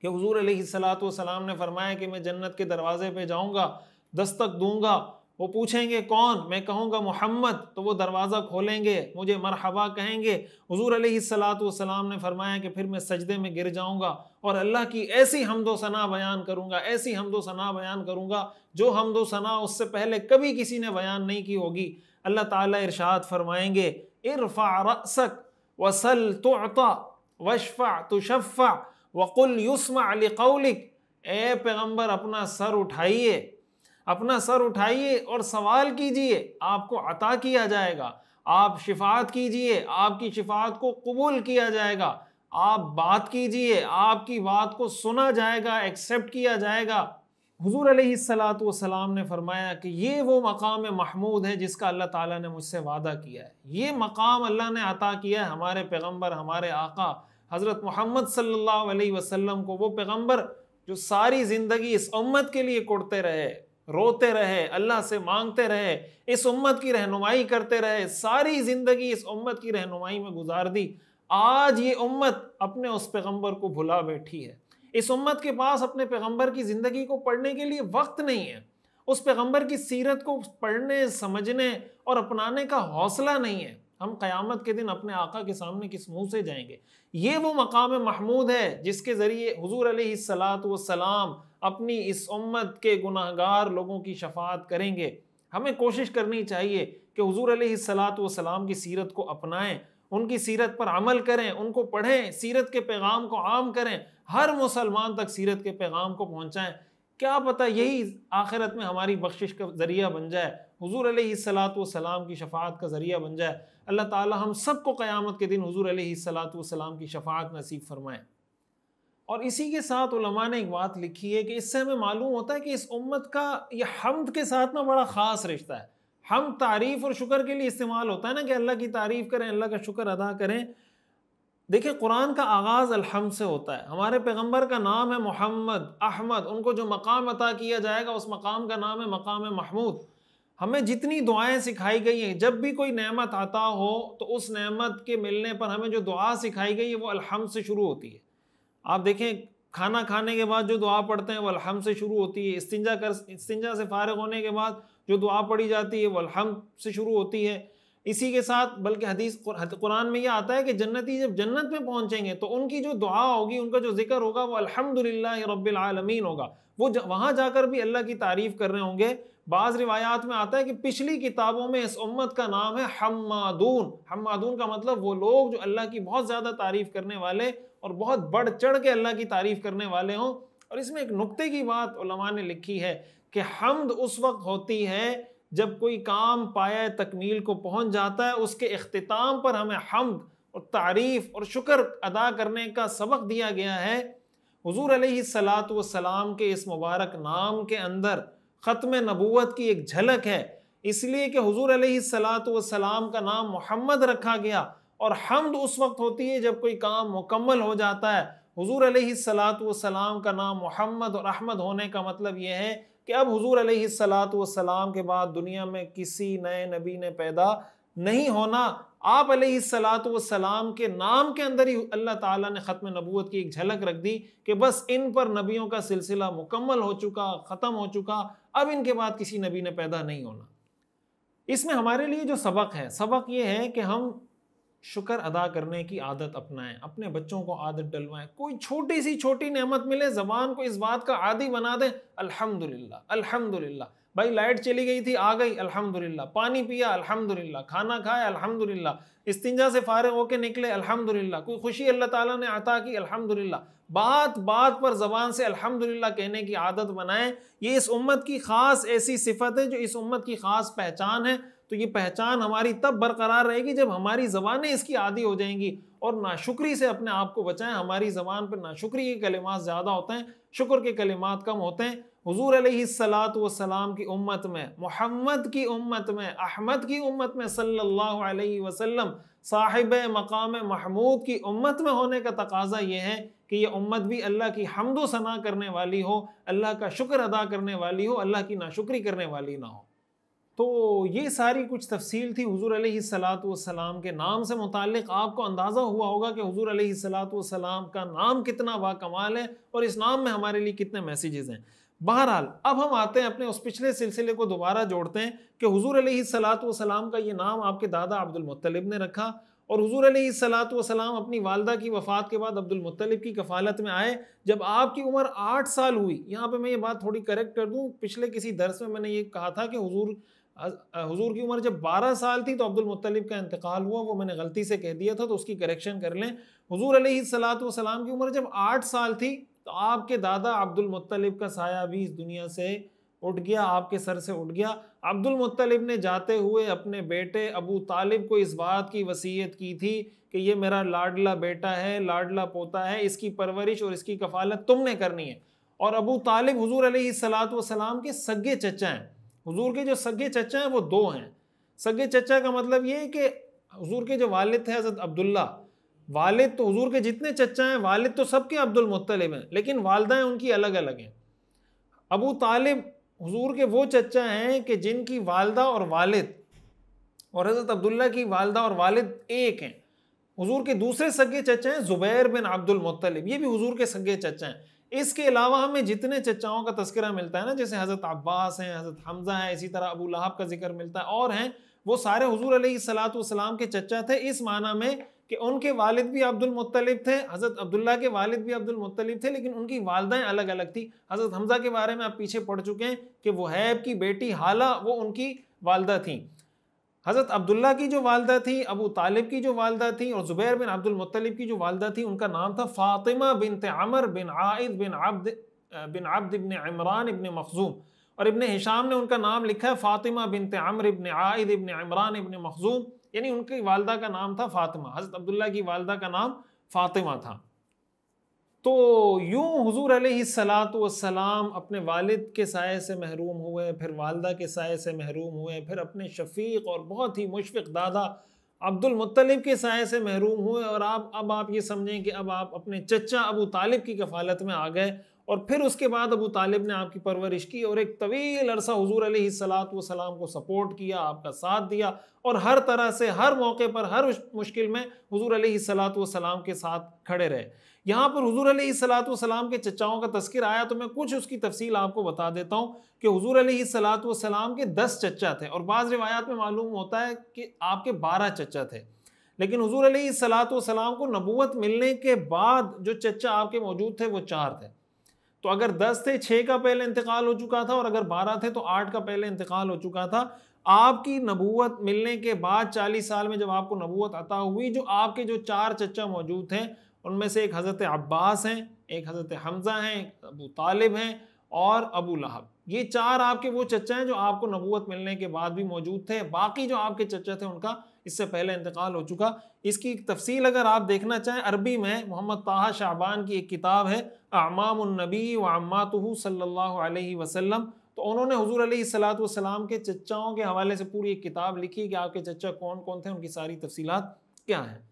कि हुज़ूर अलैहिस्सलातु वस्सलाम ने फरमाया कि मैं जन्नत के दरवाज़े पे जाऊँगा, दस्तक दूंगा, वो पूछेंगे कौन, मैं कहूँगा मोहम्मद, तो वो दरवाज़ा खोलेंगे, मुझे मरहबा कहेंगे। हुज़ूर अलैहिस्सलातु वस्सलाम ने फरमाया कि फिर मैं सजदे में गिर जाऊँगा और अल्लाह की ऐसी हम्दो सना बयान करूँगा, ऐसी हम्दो सना बयान करूँगा जो हम्दो सना उससे पहले कभी किसी ने बयान नहीं की होगी। अल्लाह ताला इरशाद फरमाएंगे इरफ़ा रअसक वसल तुअता वशफ़ा तुशफ़ा वक़ुल युस्मा लिक़ौलिक। ए पैगम्बर अपना सर उठाइए, अपना सर उठाइए और सवाल कीजिए, आपको अता किया जाएगा। आप शिफात कीजिए, आपकी शिफात को कबूल किया जाएगा। आप बात कीजिए, आपकी बात को सुना जाएगा, एक्सेप्ट किया जाएगा। हुज़ूर अलैहिस्सलातु वस्सलाम ने फरमाया कि ये वो मकाम महमूद है जिसका अल्लाह ताला ने मुझसे वादा किया है। ये मकाम अल्लाह ने अता किया है हमारे पैगम्बर, हमारे आका हज़रत मोहम्मद सल्लल्लाहु अलैहि वसल्लम को। वो पैगम्बर जो सारी ज़िंदगी इस उम्मत के लिए कुड़ते रहे, रोते रहे, अल्लाह से मांगते रहे, इस उम्मत की रहनुमाई करते रहे, सारी ज़िंदगी इस उम्मत की रहनुमाई में गुजार दी। आज ये उम्मत अपने उस पैगम्बर को भुला बैठी है। इस उम्मत के पास अपने पैगम्बर की ज़िंदगी को पढ़ने के लिए वक्त नहीं है, उस पैगम्बर की सीरत को पढ़ने, समझने और अपनाने का हौसला नहीं है। हम क़यामत के दिन अपने आका के सामने किस मुंह से जाएंगे? ये वो मकाम महमूद है जिसके ज़रिए हुज़ूर अलैहिस्सलातु वस्सलाम अपनी इस उम्मत के गुनाहगार लोगों की शफाअत करेंगे। हमें कोशिश करनी चाहिए कि हुज़ूर अलैहिस्सलातु वस्सलाम की सीरत को अपनाएं, उनकी सीरत पर अमल करें, उनको पढ़ें, सीरत के पैगाम को आम करें, हर मुसलमान तक सीरत के पैगाम को पहुँचाएँ। क्या पता यही आखिरत में हमारी बख्शिश का ज़रिया बन जाए, हुज़ूर अलैहिस्सलातु वस्सलाम की शफाअत का ज़रिया बन जाए। अल्लाह ताला हम सबको क़यामत के दिन हुज़ूर अलैहिस्सलातु वस्सलाम की शफाअत नसीब फरमाए। और इसी के साथ उलमा ने एक बात लिखी है कि इससे हमें मालूम होता है कि इस उम्मत का ये हम्द के साथ ना बड़ा ख़ास रिश्ता है। हम तारीफ़ और शुक्र के लिए इस्तेमाल होता है ना कि अल्लाह की तारीफ़ करें, अल्लाह का शुक्र अदा करें। देखिए कुरान का आगाज़ अल्हम्द से होता है। हमारे पैगम्बर का नाम है मोहम्मद अहमद, उनको जो मकाम अता किया जाएगा उस मकाम का नाम है मकाम महमूद। हमें जितनी दुआएं सिखाई गई हैं, जब भी कोई नेमत आता हो तो उस नेमत के मिलने पर हमें जो दुआ सिखाई गई है वो अल्हम्द से शुरू होती है। आप देखें खाना खाने के बाद जो दुआ पढ़ते हैं वो अल्हम्द से शुरू होती है। इस्तिंजा से फारिग होने के बाद जो दुआ पढ़ी जाती है वो अल्हम्द से शुरू होती है। इसी के साथ बल्कि हदीस कुरान में यह आता है कि जन्नती जब जन्नत में पहुंचेंगे तो उनकी जो दुआ होगी, उनका जो जिक्र होगा वो अल्हम्दुलिल्लाहि रब्बिल आलमीन होगा। वो वहाँ जाकर भी अल्लाह की तारीफ़ कर रहे होंगे। बाज़ रिवायात में आता है कि पिछली किताबों में इस उम्मत का नाम है हम्मादून। हम्मादून का मतलब वो लोग जो अल्लाह की बहुत ज़्यादा तारीफ़ करने वाले और बहुत बढ़ चढ़ के अल्लाह की तारीफ़ करने वाले हों। और इसमें एक नुक्ते की बात उलमा ने लिखी है कि हम्द उस वक्त होती है जब कोई काम पाया तकमील को पहुंच जाता है, उसके इख्तिताम पर हमें हम्द और तारीफ़ और शुक्र अदा करने का सबक दिया गया है। हुज़ूर अलैहिस्सलातु वस्सलाम के इस मुबारक नाम के अंदर ख़त्म नबूवत की एक झलक है, इसलिए कि हुज़ूर अलैहिस्सलातु वस्सलाम का नाम मोहम्मद रखा गया। और हम्द उस वक्त होती है जब कोई काम मुकम्मल हो जाता है। हुज़ूर अलैहिस्सलातु वस्सलाम का नाम मोहम्मद और अहमद होने का मतलब यह है कि अब हुज़ूर अलैहिस्सलातु वस्सलाम के बाद दुनिया में किसी नए नबी ने पैदा नहीं होना। आप अलैहिस्सलातु वस्सलाम के नाम के अंदर ही अल्लाह ताला ने ख़त्म नबूवत की एक झलक रख दी कि बस इन पर नबियों का सिलसिला मुकम्मल हो चुका, ख़त्म हो चुका, अब इनके बाद किसी नबी ने पैदा नहीं होना। इसमें हमारे लिए जो सबक है, सबक ये है कि हम शुक्र अदा करने की आदत अपनाएं, अपने बच्चों को आदत डलवाएं। कोई छोटी सी छोटी नेमत मिले, ज़बान को इस बात का आदी बना दें, अल्हम्दुलिल्लाह अल्हम्दुलिल्लाह। भाई लाइट चली गई थी, आ गई, अल्हम्दुलिल्लाह। पानी पिया, अल्हम्दुलिल्लाह। खाना खाया, अल्हम्दुलिल्लाह। इस्तिंजा से फारिग होके निकले, अल्हम्दुलिल्लाह। कोई खुशी अल्लाह ताला ने अता की, अल्हम्दुलिल्लाह। बात बात पर ज़बान से अल्हम्दुलिल्लाह कहने की आदत बनाएं। ये इस उम्मत की ख़ास ऐसी सिफत है जो इस उम्मत की ख़ास पहचान है। तो ये पहचान हमारी तब बरकरार रहेगी जब हमारी ज़बानें इसकी आदी हो जाएंगी। और नाशुक्री से अपने आप को बचाएं। हमारी ज़बान पर नाशुक्री के कलिमात ज़्यादा होते हैं, शुक्र के कलिमात कम होते हैं। हुजूर अलैहिस्सलातु वस्सलाम की उम्मत में, मोहम्मद की उम्मत में, अहमद की उम्मत में सल्लल्लाहु अलैहि वसल्लम, साहिब मकाम महमूद की उम्मत में होने का तकाजा ये है कि ये उम्मत भी अल्लाह की हम्दो सना करने वाली हो, अल्लाह का शुक्र अदा करने वाली हो, अल्लाह की नाशुक्री करने वाली ना हो। तो ये सारी कुछ तफसील थी हुजूर अलैहिस्सलातु वस्सलाम के नाम से मुताल्लिक़। आपको अंदाज़ा हुआ होगा कि हुजूर अलैहिस्सलातु वस्सलाम का नाम कितना बाकमाल है और इस नाम में हमारे लिए कितने मैसेजेस हैं। बहरहाल अब हम आते हैं अपने उस पिछले सिलसिले को दोबारा जोड़ते हैं कि हुजूर अलैहिस्सलातु वस्सलाम का ये नाम आपके दादा अब्दुल मुत्तलिब ने रखा और हुजूर अलैहिस्सलातु वस्सलाम अपनी वालदा की वफ़ात के बाद अब्दुल मुत्तलिब की कफ़ालत में आए जब आपकी उम्र 8 साल हुई। यहाँ पे मैं ये बात थोड़ी करेक्ट कर दूँ, पिछले किसी दर्स में मैंने ये कहा था कि हुजूर की उम्र जब 12 साल थी तो अब्दुल मुत्तलिब का इंतकाल हुआ, वो मैंने गलती से कह दिया था तो उसकी करेक्शन कर लें। हुजूर अलैहिस्सलातु वस्सलाम की उम्र जब 8 साल थी तो आपके दादा अब्दुल मुत्तलिब का साया भी इस दुनिया से उठ गया, आपके सर से उठ गया। अब्दुल मुत्तलिब ने जाते हुए अपने बेटे अबू तालिब को इस बात की वसीयत की थी कि ये मेरा लाडला बेटा है, लाडला पोता है, इसकी परवरिश और इसकी कफ़ालत तुमने करनी है। और अबू तालिब हुजूर अलैहिस्सलातु वस्सलाम के सगे चचा हैं। हुजूर के जो सगे चचा हैं वो 2 हैं। सगे चचा का मतलब ये है कि हुजूर के जो वालिद थे हज़रत अब्दुल्ला, वालिद तो हुजूर के जितने चचा हैं, वालिद तो सबके अब्दुल मुत्तलिब हैं, लेकिन वालदाएं उनकी अलग अलग हैं। अबू तालिब हुजूर के वो चचा हैं कि जिनकी वालदा और वालिद और हज़रत अब्दुल्ला की वालदा और वालिद एक हैं। हुजूर के दूसरे सगे चचा हैं ज़ुबैर बिन अब्दुल मुत्तलिब, ये भी हुजूर के सगे चचा हैं। इसके अलावा हमें जितने चचाओं का तस्करा मिलता है ना, जैसे हज़रत अब्बास हैं, हज़रत हमज़ा है, इसी तरह अबू लहब का जिक्र मिलता है और हैं, वो सारे हुजूर अलैहिस्सलातु वस्सलाम के चचा थे। इस माना में कि उनके वालिद भी अब्दुल मुत्तलिब थे, हज़रत अब्दुल्ला के वालिद भी अब्दुल मुत्तलिब थे, लेकिन उनकी वालदाएं अलग अलग थी। हज़रत हमज़ा के बारे में आप पीछे पढ़ चुके हैं कि वहैब की बेटी हाला वो उनकी वालदा थी। हज़रत अब्दुल्ला की जो वालदा थी, अबू तालिब की जो वालदा थी और ज़ुबैर बिन अब्दुल मुत्तलिब की जो वालदा थी, उनका नाम था फ़ातिमा बिन्त अमर बिन आइद बिन अब्द इब्न इमरान इब्न मखज़ूम। और इब्न हिशाम ने उनका नाम लिखा है फ़ातिमा बिन्त अमर इब्न आइद इब्न इमरान इब्न मखज़ूम, यानी उनकी वालदा का नाम था फ़ातिमा। हज़रत अब्दुल्ला की वालदा का नाम फ़ातिमा था। तो यूँ हुजूर अलैहिस्सलातु वस्सलाम अपने वालिद के साये से महरूम हुए, फिर वालदा के साये से महरूम हुए, फिर अपने शफ़ीक़ और बहुत ही मुशफ़िक़ दादा अब्दुल मुत्तलिब के साये से महरूम हुए और अब आप ये समझें कि अब आप अपने चचा अबू तालिब की कफ़ालत में आ गए और फिर उसके बाद अबू तालिब ने आपकी परवरिश की और एक तवील अरसा हुजूर अलैहिस्सलातु वस्सलाम को सपोर्ट किया, आपका साथ दिया और हर तरह से हर मौके पर हर मुश्किल में हुजूर अलैहिस्सलातु वस्सलाम के साथ खड़े रहे। यहाँ पर हुजूर अलैहिस्सलातु वस्सलाम के चचाओं का तज़किरा आया तो मैं कुछ उसकी तफसील आपको बता देता हूँ कि हुजूर अलैहिस्सलातु वस्सलाम के 10 चचा थे और बाज़ रिवायात में मालूम होता है कि आपके 12 चचा थे, लेकिन हुजूर अलैहिस्सलातु वस्सलाम को नबूवत मिलने के बाद जो चचा आपके मौजूद थे वो 4 थे। तो अगर 10 थे, 6 का पहले इंतकाल हो चुका था और अगर 12 थे तो 8 का पहले इंतकाल हो चुका था। आपकी नबूवत मिलने के बाद 40 साल में जब आपको नबूवत अता हुई, जो आपके जो 4 चचा मौजूद थे उनमें से एक हज़रत अब्बास हैं, एक हज़रत हमज़ा हैं, एक अबू तालिब हैं और अबू लहब। ये 4 आपके वो चचा हैं जो आपको नबूवत मिलने के बाद भी मौजूद थे। बाकी जो आपके चचा थे उनका इससे पहले इंतकाल हो चुका। इसकी तफसील अगर आप देखना चाहें, अरबी में मोहम्मद ताहा शाबान की एक किताब है अमामुन नबी व अम्मातुहु सल्लल्लाहु अलैहि वसल्लम, तो उन्होंने हुजूर अलैहिस्सलातु वस्सलाम के चचाओं के हवाले से पूरी एक किताब लिखी कि आपके चचा कौन कौन थे, उनकी सारी तफसीलात क्या हैं।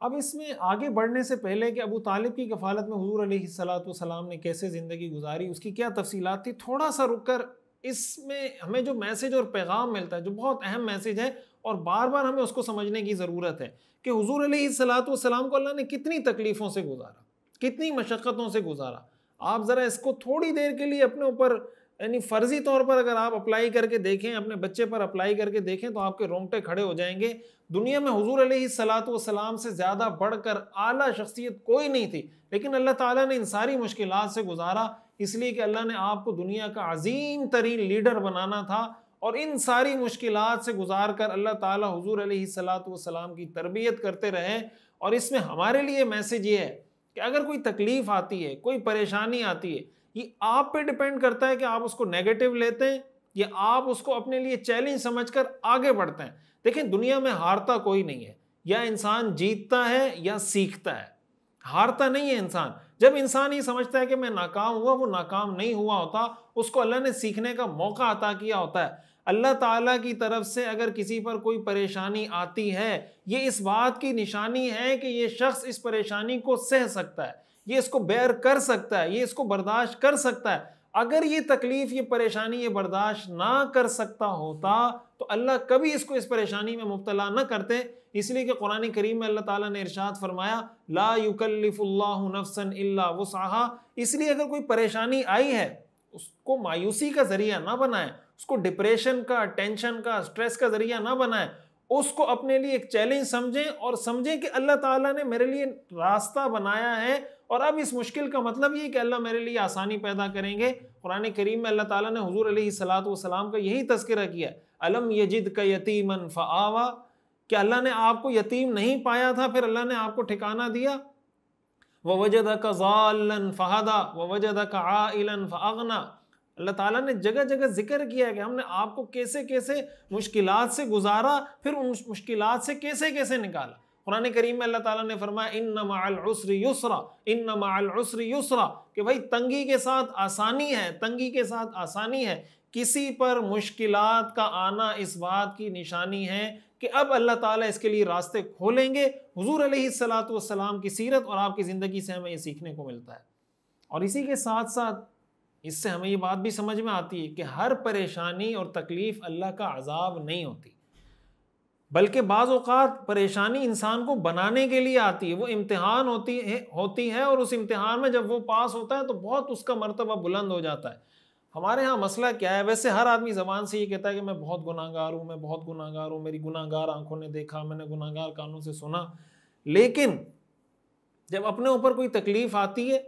अब इसमें आगे बढ़ने से पहले कि अबू तालिब की कफ़ालत में हुजूर अलैहिस्सलातु वस्सलाम ने कैसे ज़िंदगी गुजारी, उसकी क्या तफसीलात थी, थोड़ा सा रुक कर इसमें हमें जो मैसेज और पैगाम मिलता है, जो बहुत अहम मैसेज है और बार बार हमें उसको समझने की ज़रूरत है कि हुजूर अलैहिस्सलातु वस्सलाम को अल्लाह ने कितनी तकलीफ़ों से गुजारा, कितनी मशक्क़तों से गुजारा। आप ज़रा इसको थोड़ी देर के लिए अपने ऊपर यानी फ़र्ज़ी तौर पर अगर आप अप्लाई करके देखें, अपने बच्चे पर अप्लाई करके देखें तो आपके रोंगटे खड़े हो जाएंगे। दुनिया में हुज़ूर अलैहिस्सलातु वस्सलाम से ज़्यादा बढ़कर आला शख्सियत कोई नहीं थी, लेकिन अल्लाह ताला ने इन सारी मुश्किलात से गुजारा, इसलिए कि अल्लाह ने आपको दुनिया का अजीम तरीन लीडर बनाना था। और इन सारी मुश्किलात से गुजार कर अल्लाह ताला हुज़ूर अलैहिस्सलातु वस्सलाम की तरबियत करते रहे। और इसमें हमारे लिए मैसेज ये है कि अगर कोई तकलीफ़ आती है, कोई परेशानी आती है, ये आप पे डिपेंड करता है कि आप उसको नेगेटिव लेते हैं या आप उसको अपने लिए चैलेंज समझकर आगे बढ़ते हैं। देखें, दुनिया में हारता कोई नहीं है, या इंसान जीतता है या सीखता है, हारता नहीं है इंसान। जब इंसान ये समझता है कि मैं नाकाम हुआ, वो नाकाम नहीं हुआ होता, उसको अल्लाह ने सीखने का मौका अता किया होता है। अल्लाह ताला की तरफ से अगर किसी पर कोई परेशानी आती है, ये इस बात की निशानी है कि ये शख्स इस परेशानी को सह सकता है, ये इसको बेयर कर सकता है, ये इसको बर्दाश्त कर सकता है। अगर ये तकलीफ, ये परेशानी ये बर्दाश्त ना कर सकता होता तो अल्लाह कभी इसको इस परेशानी में मुब्तला न करते। इसलिए कि कुरान करीम में अल्लाह ताला ने इरशाद फरमाया, ला युकल्लिफुल्लाहु नफ्सन इल्ला वुसअहा। इसलिए अगर कोई परेशानी आई है, उसको मायूसी का जरिया ना बनाए, उसको डिप्रेशन का, टेंशन का, स्ट्रेस का जरिया ना बनाए, उसको अपने लिए एक चैलेंज समझें और समझें कि अल्लाह ताला ने मेरे लिए रास्ता बनाया है और अब इस मुश्किल का मतलब ये कि अल्लाह मेरे लिए आसानी पैदा करेंगे। कुरान करीम में अल्लाह ताला ने हुजूर अलैहिस्सलातु वस्सलाम का यही तज़किरा किया, अलम यजिदका यतीमन फ़आवा, कि अल्लाह ने आपको यतीम नहीं पाया था फिर अल्लाह ने आपको ठिकाना दिया। ववजदका ज़ाल्लन फ़हदा ववजदका आइलन फ़अग़ना। अल्लाह ताला ने जगह जगह जिक्र किया है कि हमने आपको कैसे कैसे मुश्किलात से गुजारा, फिर उन मुश्किलात से कैसे कैसे निकाला। कुरान करीम में अल्लाह ताला ने फरमाया, इन्ना मअल उसरि युस्रा, इन्ना मअल उसरि युस्रा, कि भाई तंगी के साथ आसानी है, तंगी के साथ आसानी है। किसी पर मुश्किलात का आना इस बात की निशानी है कि अब अल्लाह ताला इसके लिए रास्ते खोलेंगे। हुजूर अलैहिस्सलातु वस्सलाम की सीरत और आपकी ज़िंदगी से हमें ये सीखने को मिलता है। और इसी के साथ साथ इससे हमें ये बात भी समझ में आती है कि हर परेशानी और तकलीफ़ अल्लाह का अजाब नहीं होती, बल्कि बाज़ औक़ात परेशानी इंसान को बनाने के लिए आती है, वो इम्तिहान होती है और उस इम्तिहान में जब वो पास होता है तो बहुत उसका मर्तबा बुलंद हो जाता है। हमारे यहाँ मसला क्या है, वैसे हर आदमी ज़बान से ये कहता है कि मैं बहुत गुनाहगार हूँ, मैं बहुत गुनाहगार हूँ, मेरी गुनाहगार आंखों ने देखा, मैंने गुनाहगार कानों से सुना। लेकिन जब अपने ऊपर कोई तकलीफ़ आती है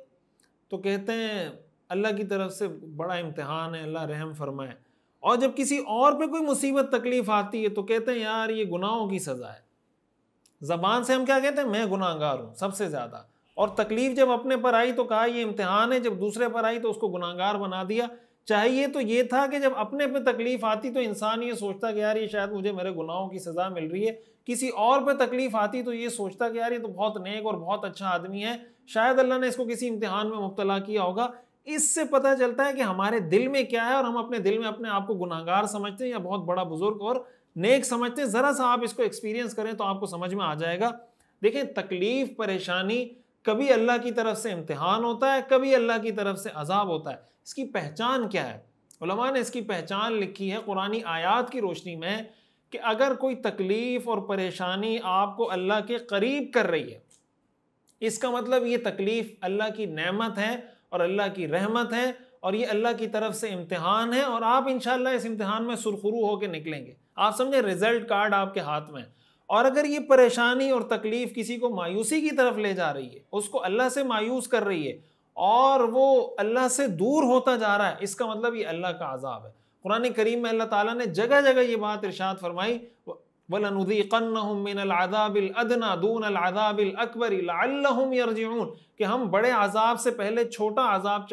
तो कहते हैं अल्लाह की तरफ से बड़ा इम्तिहान है, अल्लाह रहम फरमाए। और जब किसी और पे कोई मुसीबत तकलीफ़ आती है तो कहते हैं यार ये गुनाहों की सज़ा है। ज़बान से हम क्या कहते हैं, मैं गुनाहगार हूँ सबसे ज़्यादा, और तकलीफ़ जब अपने पर आई तो कहा ये इम्तिहान है, जब दूसरे पर आई तो उसको गुनाहगार बना दिया। चाहिए तो ये था कि जब अपने पे तकलीफ़ आती तो इंसान ये सोचता कि यार ये शायद मुझे मेरे गुनाहों की सज़ा मिल रही है। किसी और पे तकलीफ़ आती तो ये सोचता कि यार ये तो बहुत नेक और बहुत अच्छा आदमी है, शायद अल्लाह ने इसको किसी इम्तिहान में मुब्तला किया होगा। इससे पता चलता है कि हमारे दिल में क्या है, और हम अपने दिल में अपने आप को गुनाहगार समझते हैं या बहुत बड़ा बुजुर्ग और नेक समझते हैं। ज़रा सा आप इसको एक्सपीरियंस करें तो आपको समझ में आ जाएगा। देखें, तकलीफ़ परेशानी कभी अल्लाह की तरफ से इम्तिहान होता है, कभी अल्लाह की तरफ से अजाब होता है। इसकी पहचान क्या है? उलमा ने इसकी पहचान लिखी है कुरानी आयात की रोशनी में कि अगर कोई तकलीफ़ और परेशानी आपको अल्लाह के करीब कर रही है, इसका मतलब ये तकलीफ़ अल्लाह की नेमत है और अल्लाह की रहमत है, और ये अल्लाह की तरफ से इम्तिहान है, और आप इंशाअल्लाह इस इम्तिहान में सुरखुरू होकर निकलेंगे। आप समझे, रिजल्ट कार्ड आपके हाथ में। और अगर ये परेशानी और तकलीफ़ किसी को मायूसी की तरफ ले जा रही है, उसको अल्लाह से मायूस कर रही है और वो अल्लाह से दूर होता जा रहा है, इसका मतलब ये अल्लाह का अजाब है। कुरान करीम में अल्लाह ताला ने जगह जगह ये बात इरशाद फरमाई, वलनुज़ीक़न्नहुम मिनल अज़ाबिल अदना दूनल अज़ाबिल अकबर लअल्लहुम यरजिऊन, कि हम बड़े अजाब से पहले छोटा अजाब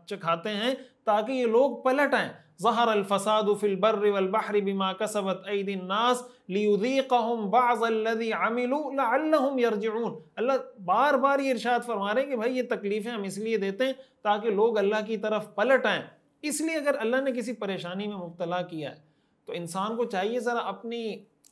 चखाते हैं ताकि ये लोग पलट आएँ। ज़हरल फ़सादु फ़िल बर्रि वल बहरि बिमा कसबत ऐदिन नास लियुज़ीक़हुम बअज़ल्लज़ी अमिलू लअल्लहुम यरजिऊन। अल्लाह बार बार ये इरशाद फरमा रहे हैं कि भाई ये तकलीफ़ें हम इसलिए देते हैं ताकि लोग अल्लाह की तरफ पलट आएँ। इसलिए अगर अल्लाह ने किसी परेशानी में मुब्तला किया है तो इंसान को चाहिए ज़रा अपनी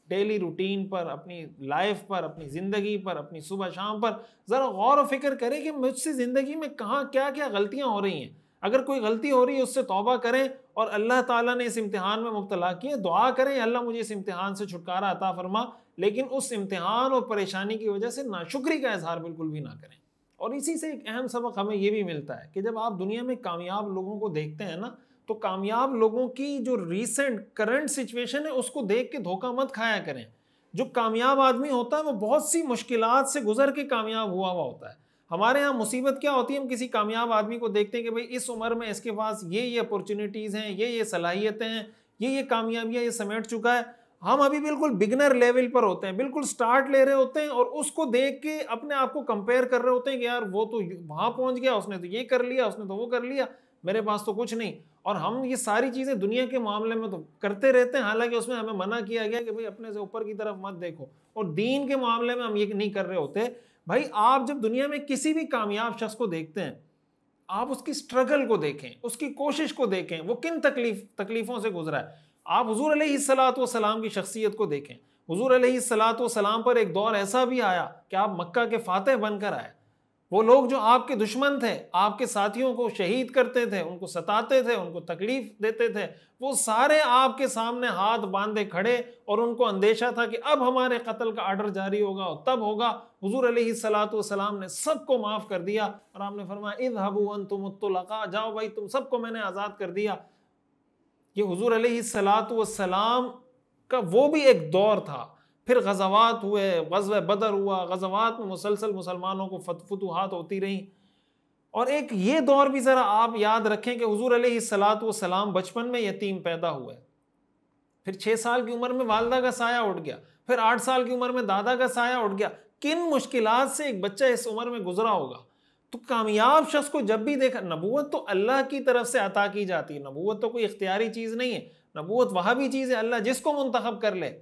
डेली रूटीन पर, अपनी लाइफ पर, अपनी ज़िंदगी पर, अपनी सुबह शाम पर ज़रा गौर व फिक्र करें कि मुझसे ज़िंदगी में कहाँ क्या क्या गलतियाँ हो रही हैं। अगर कोई गलती हो रही है उससे तौबा करें, और अल्लाह ताला ने इस इम्तिहान में मुब्तला किए, दुआ करें अल्लाह मुझे इस इम्तिहान से छुटकारा अता फरमा, लेकिन उस इम्तिहान और परेशानी की वजह से नाशुक्री का इजहार बिल्कुल भी ना करें। और इसी से एक अहम सबक हमें ये भी मिलता है कि जब आप दुनिया में कामयाब लोगों को देखते हैं ना, तो कामयाब लोगों की जो रीसेंट करंट सिचुएशन है उसको देख के धोखा मत खाया करें। जो कामयाब आदमी होता है वो बहुत सी मुश्किलात से गुजर के कामयाब हुआ होता है। हमारे यहाँ मुसीबत क्या होती है, हम किसी कामयाब आदमी को देखते हैं कि भाई इस उम्र में इसके पास ये अपॉर्चुनिटीज़ हैं, ये सलाहियतें हैं, ये कामयाबियाँ ये समेट चुका है। हम अभी बिल्कुल बिगनर लेवल पर होते हैं, बिल्कुल स्टार्ट ले रहे होते हैं और उसको देख के अपने आप को कंपेयर कर रहे होते हैं कि यार वो तो वहाँ पहुँच गया, उसने तो ये कर लिया, उसने तो वो कर लिया, मेरे पास तो कुछ नहीं। और हम ये सारी चीज़ें दुनिया के मामले में तो करते रहते हैं, हालांकि उसमें हमें मना किया गया कि भाई अपने से ऊपर की तरफ मत देखो। और दीन के मामले में हम ये नहीं कर रहे होते। भाई आप जब दुनिया में किसी भी कामयाब शख्स को देखते हैं, आप उसकी स्ट्रगल को देखें, उसकी कोशिश को देखें, वो किन तकलीफ़ों से गुजरा है। आप हुजूर अलैहिस्सलातु वस्सलाम की शख्सियत को देखें। हुजूर अलैहिस्सलातु वस्सलाम पर एक दौर ऐसा भी आया कि आप मक्का के फातेह बनकर आए। वो लोग जो आपके दुश्मन थे, आपके साथियों को शहीद करते थे, उनको सताते थे, उनको तकलीफ देते थे, वो सारे आपके सामने हाथ बांधे खड़े और उनको अंदेशा था कि अब हमारे कत्ल का आर्डर जारी होगा और तब होगा। हुजूर अलैहिस्सलातु वस्सलाम ने सबको माफ़ कर दिया और आपने फरमाया इज़हबू अंतुम तुलक़ा, जाओ भाई तुम सबको मैंने आज़ाद कर दिया। ये हुजूर अलैहिस्सलातु वस्सलाम का वो भी एक दौर था। फिर गज़वात हुए, ग़ज़वा बदर हुआ, गज़वात में मुसलसल मुसलमानों को फतुहात होती रहीं। और एक ये दौर भी ज़रा आप याद रखें कि हुजूर अलैहिस्सलातु वस्सलाम बचपन में यतीम पैदा हुए, फिर 6 साल की उम्र में वालिदा का साया उठ गया, फिर 8 साल की उम्र में दादा का साया उठ गया। किन मुश्किलात से एक बच्चा इस उम्र में गुजरा होगा। तो कामयाब शख्स को जब भी देखा, नबूवत तो अल्लाह की तरफ से अता की जाती है, नबूवत तो कोई इख्तियारी चीज़ नहीं है, नबूवत वहाँ भी चीज़ है अल्लाह जिसको मुंतखब कर ले।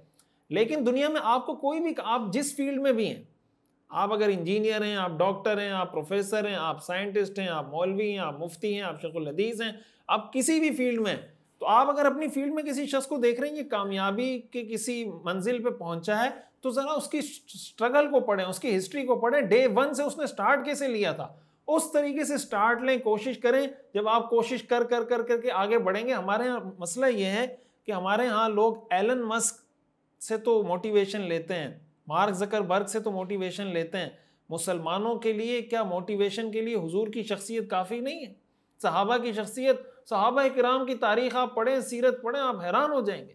लेकिन दुनिया में आपको कोई भी, आप जिस फील्ड में भी हैं, आप अगर इंजीनियर हैं, आप डॉक्टर हैं, आप प्रोफेसर हैं, आप साइंटिस्ट हैं, आप मौलवी हैं, आप मुफ्ती हैं, आप शेखुल हदीस हैं, आप किसी भी फील्ड में, तो आप अगर अपनी फील्ड में किसी शख्स को देख रहे हैं ये कामयाबी के किसी मंजिल पे पहुंचा है, तो ज़रा उसकी स्ट्रगल को पढ़ें, उसकी हिस्ट्री को पढ़ें। डे 1 से उसने स्टार्ट कैसे लिया था, उस तरीके से स्टार्ट लें, कोशिश करें। जब आप कोशिश कर के आगे बढ़ेंगे। हमारे यहाँ मसला ये है कि हमारे यहाँ लोग एलन मस्क से तो मोटिवेशन लेते हैं, मार्क ज़करबर्ग से तो मोटिवेशन लेते हैं। मुसलमानों के लिए क्या मोटिवेशन के लिए हुजूर की शख्सियत काफ़ी नहीं है? सहाबा की शख्सियत, सहाबा किराम की तारीख़ आप पढ़ें, सीरत पढ़ें, आप हैरान हो जाएंगे।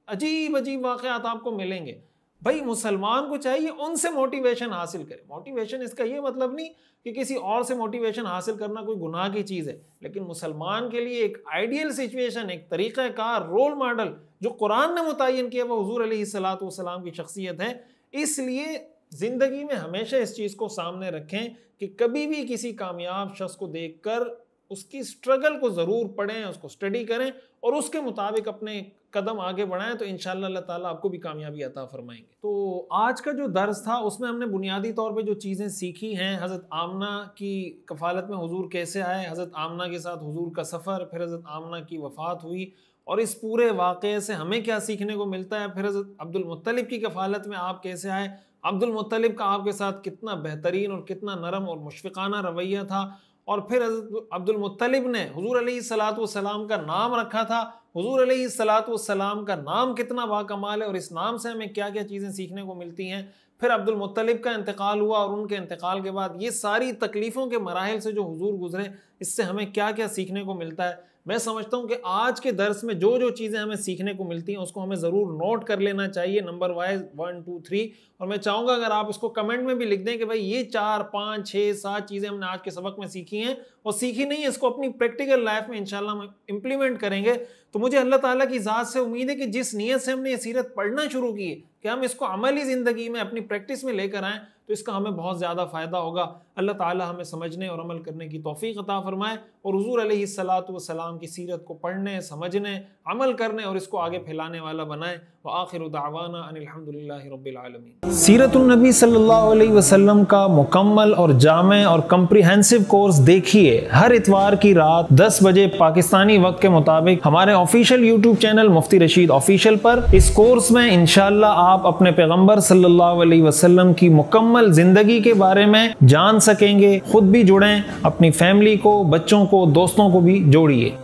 अजीब अजीब वाक़यात आपको मिलेंगे। भाई मुसलमान को चाहिए उनसे मोटिवेशन हासिल करे। मोटिवेशन इसका ये मतलब नहीं कि किसी और से मोटिवेशन हासिल करना कोई गुनाह की चीज़ है, लेकिन मुसलमान के लिए एक आइडियल सिचुएशन, एक तरीक़ाकार, रोल मॉडल जो कुरान ने मुतय्यन किया वो हुजूर अलैहिस्सलातु वस्सलाम की शख्सियत है। इसलिए ज़िंदगी में हमेशा इस चीज़ को सामने रखें कि कभी भी किसी कामयाब शख्स को देखकर उसकी स्ट्रगल को ज़रूर पढ़ें, उसको स्टडी करें और उसके मुताबिक अपने कदम आगे बढ़ाएं, तो इंशाअल्लाह अल्लाह ताला आपको भी कामयाबी अता फरमाएंगे। तो आज का जो दर्स था उसमें हमने बुनियादी तौर पे जो चीज़ें सीखी हैं, हज़रत आमना की कफ़ालत में हुजूर कैसे आए, हज़रत आमना के साथ हुजूर का सफ़र, फिर हज़रत आमना की वफ़ात हुई और इस पूरे वाक़े से हमें क्या सीखने को मिलता है। फिर हज़रत अब्दुल मुत्तलिब की कफ़ालत में आप कैसे आए, अब्दुल मुत्तलिब का आपके साथ कितना बेहतरीन और कितना नरम और मुशफ़िक़ाना रवैया था। और फिर हज़रत अब्दुल मुत्तलिब ने हुजूर अलैहिस्सलातु वस्सलाम का नाम रखा था। हुजूर अलैहिस्सलातु वस्सलाम का नाम कितना बाकमाल है और इस नाम से हमें क्या क्या चीज़ें सीखने को मिलती हैं। फिर अब्दुल मुत्तलिब का इंतकाल हुआ और उनके इंतकाल के बाद ये सारी तकलीफ़ों के मराहिल से जो हुजूर गुजरे, इससे हमें क्या क्या सीखने को मिलता है। मैं समझता हूँ कि आज के दर्स में जो जो चीज़ें हमें सीखने को मिलती हैं उसको हमें ज़रूर नोट कर लेना चाहिए, नंबर वाइज 1, 2, 3। और मैं चाहूँगा अगर आप इसको कमेंट में भी लिख दें कि भाई ये 4, 5, 6, 7 चीज़ें हमने आज के सबक में सीखी हैं और सीखी नहीं है, इसको अपनी प्रैक्टिकल लाइफ में इंशाल्लाह हम इम्प्लीमेंट करेंगे। तो मुझे अल्लाह ताला की ज़ात से उम्मीद है कि जिस नीयत से हमने ये सीरत पढ़ना शुरू की है कि हम इसको अमली ज़िंदगी में अपनी प्रैक्टिस में लेकर आएँ, तो इसका हमें बहुत ज़्यादा फ़ायदा होगा। अल्लाह ताला हमें समझने और अमल करने की तौफ़ीक़ अता फ़रमाए और हुज़ूर अलैहिस्सलातु वस्सलाम की सीरत को पढ़ने, समझने, अमल करने और इसको आगे फैलाने वाला बनाए। व आखिरु दावाना अनिल हम्दुलिल्लाहि रब्बिल आलमीन। सीरतुन नबी सल्लल्लाहु अलैहि वसल्लम का मुकम्मल और जामे और कम्प्रिहेंसिव कोर्स देखिए हर इतवार की रात 10 बजे पाकिस्तानी वक्त के मुताबिक हमारे ऑफिशियल यूट्यूब चैनल मुफ्ती रशीद ऑफिशियल पर। इस कोर्स में इंशाअल्लाह आप अपने पैगम्बर सल्लल्लाहु अलैहि वसल्लम की मुकम्मल जिंदगी के बारे में जान सकेंगे। खुद भी जुड़ें, अपनी फैमिली को, बच्चों को, दोस्तों को भी जोड़िए।